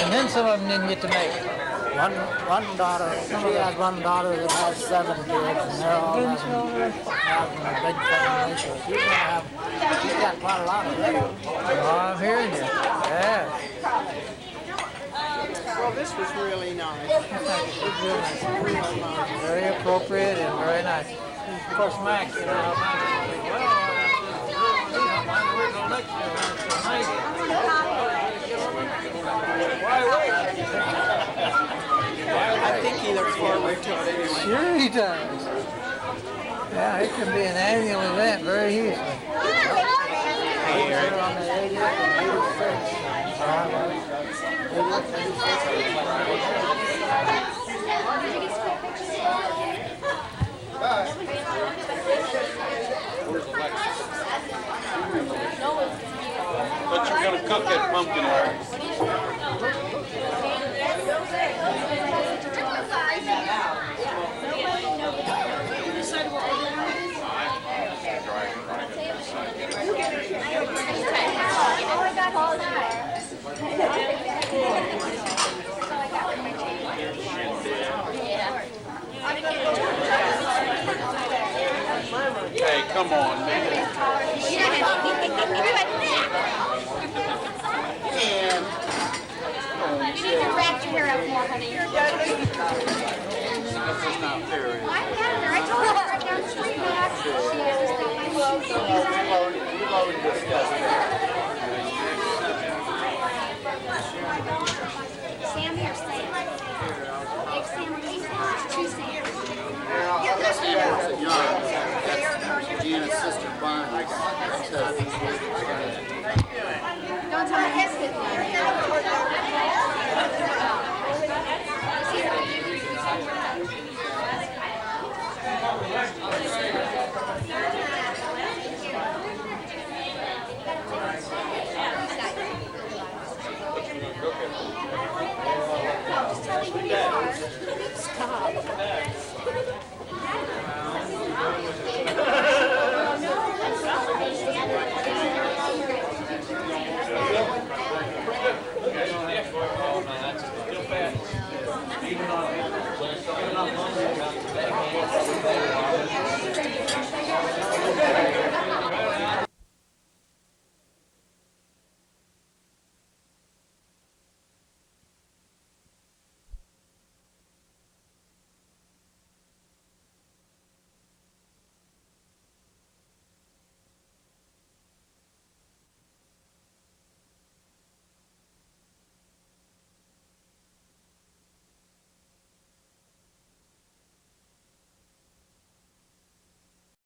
Speaker 4: And then some of them didn't get to make it.
Speaker 17: One daughter, she has one daughter that has 7 kids, and they're all having a big family, so she's got quite a lot of them.
Speaker 4: Oh, I'm hearing you. Yeah.
Speaker 10: Well, this was really nice.
Speaker 4: Very appropriate and very nice. Of course, Mac, you know,
Speaker 10: I think he looks forward to it anyway.
Speaker 4: Sure he does. Yeah, it can be an annual event very easily.
Speaker 17: On the 80th and 86.
Speaker 3: But you're gonna cook that pumpkin, Larry. Hey, come on, man.
Speaker 20: You need to wrap your hair up more, honey.
Speaker 3: That's not fair.
Speaker 20: I had her. I told her right down the street.
Speaker 10: We've already discussed that.
Speaker 20: Sam here, Sam. Big Sam or Lee Sam? Two Sams.
Speaker 6: Gina's sister, Bonnie.
Speaker 20: Don't tell me his kid's
Speaker 3: Okay.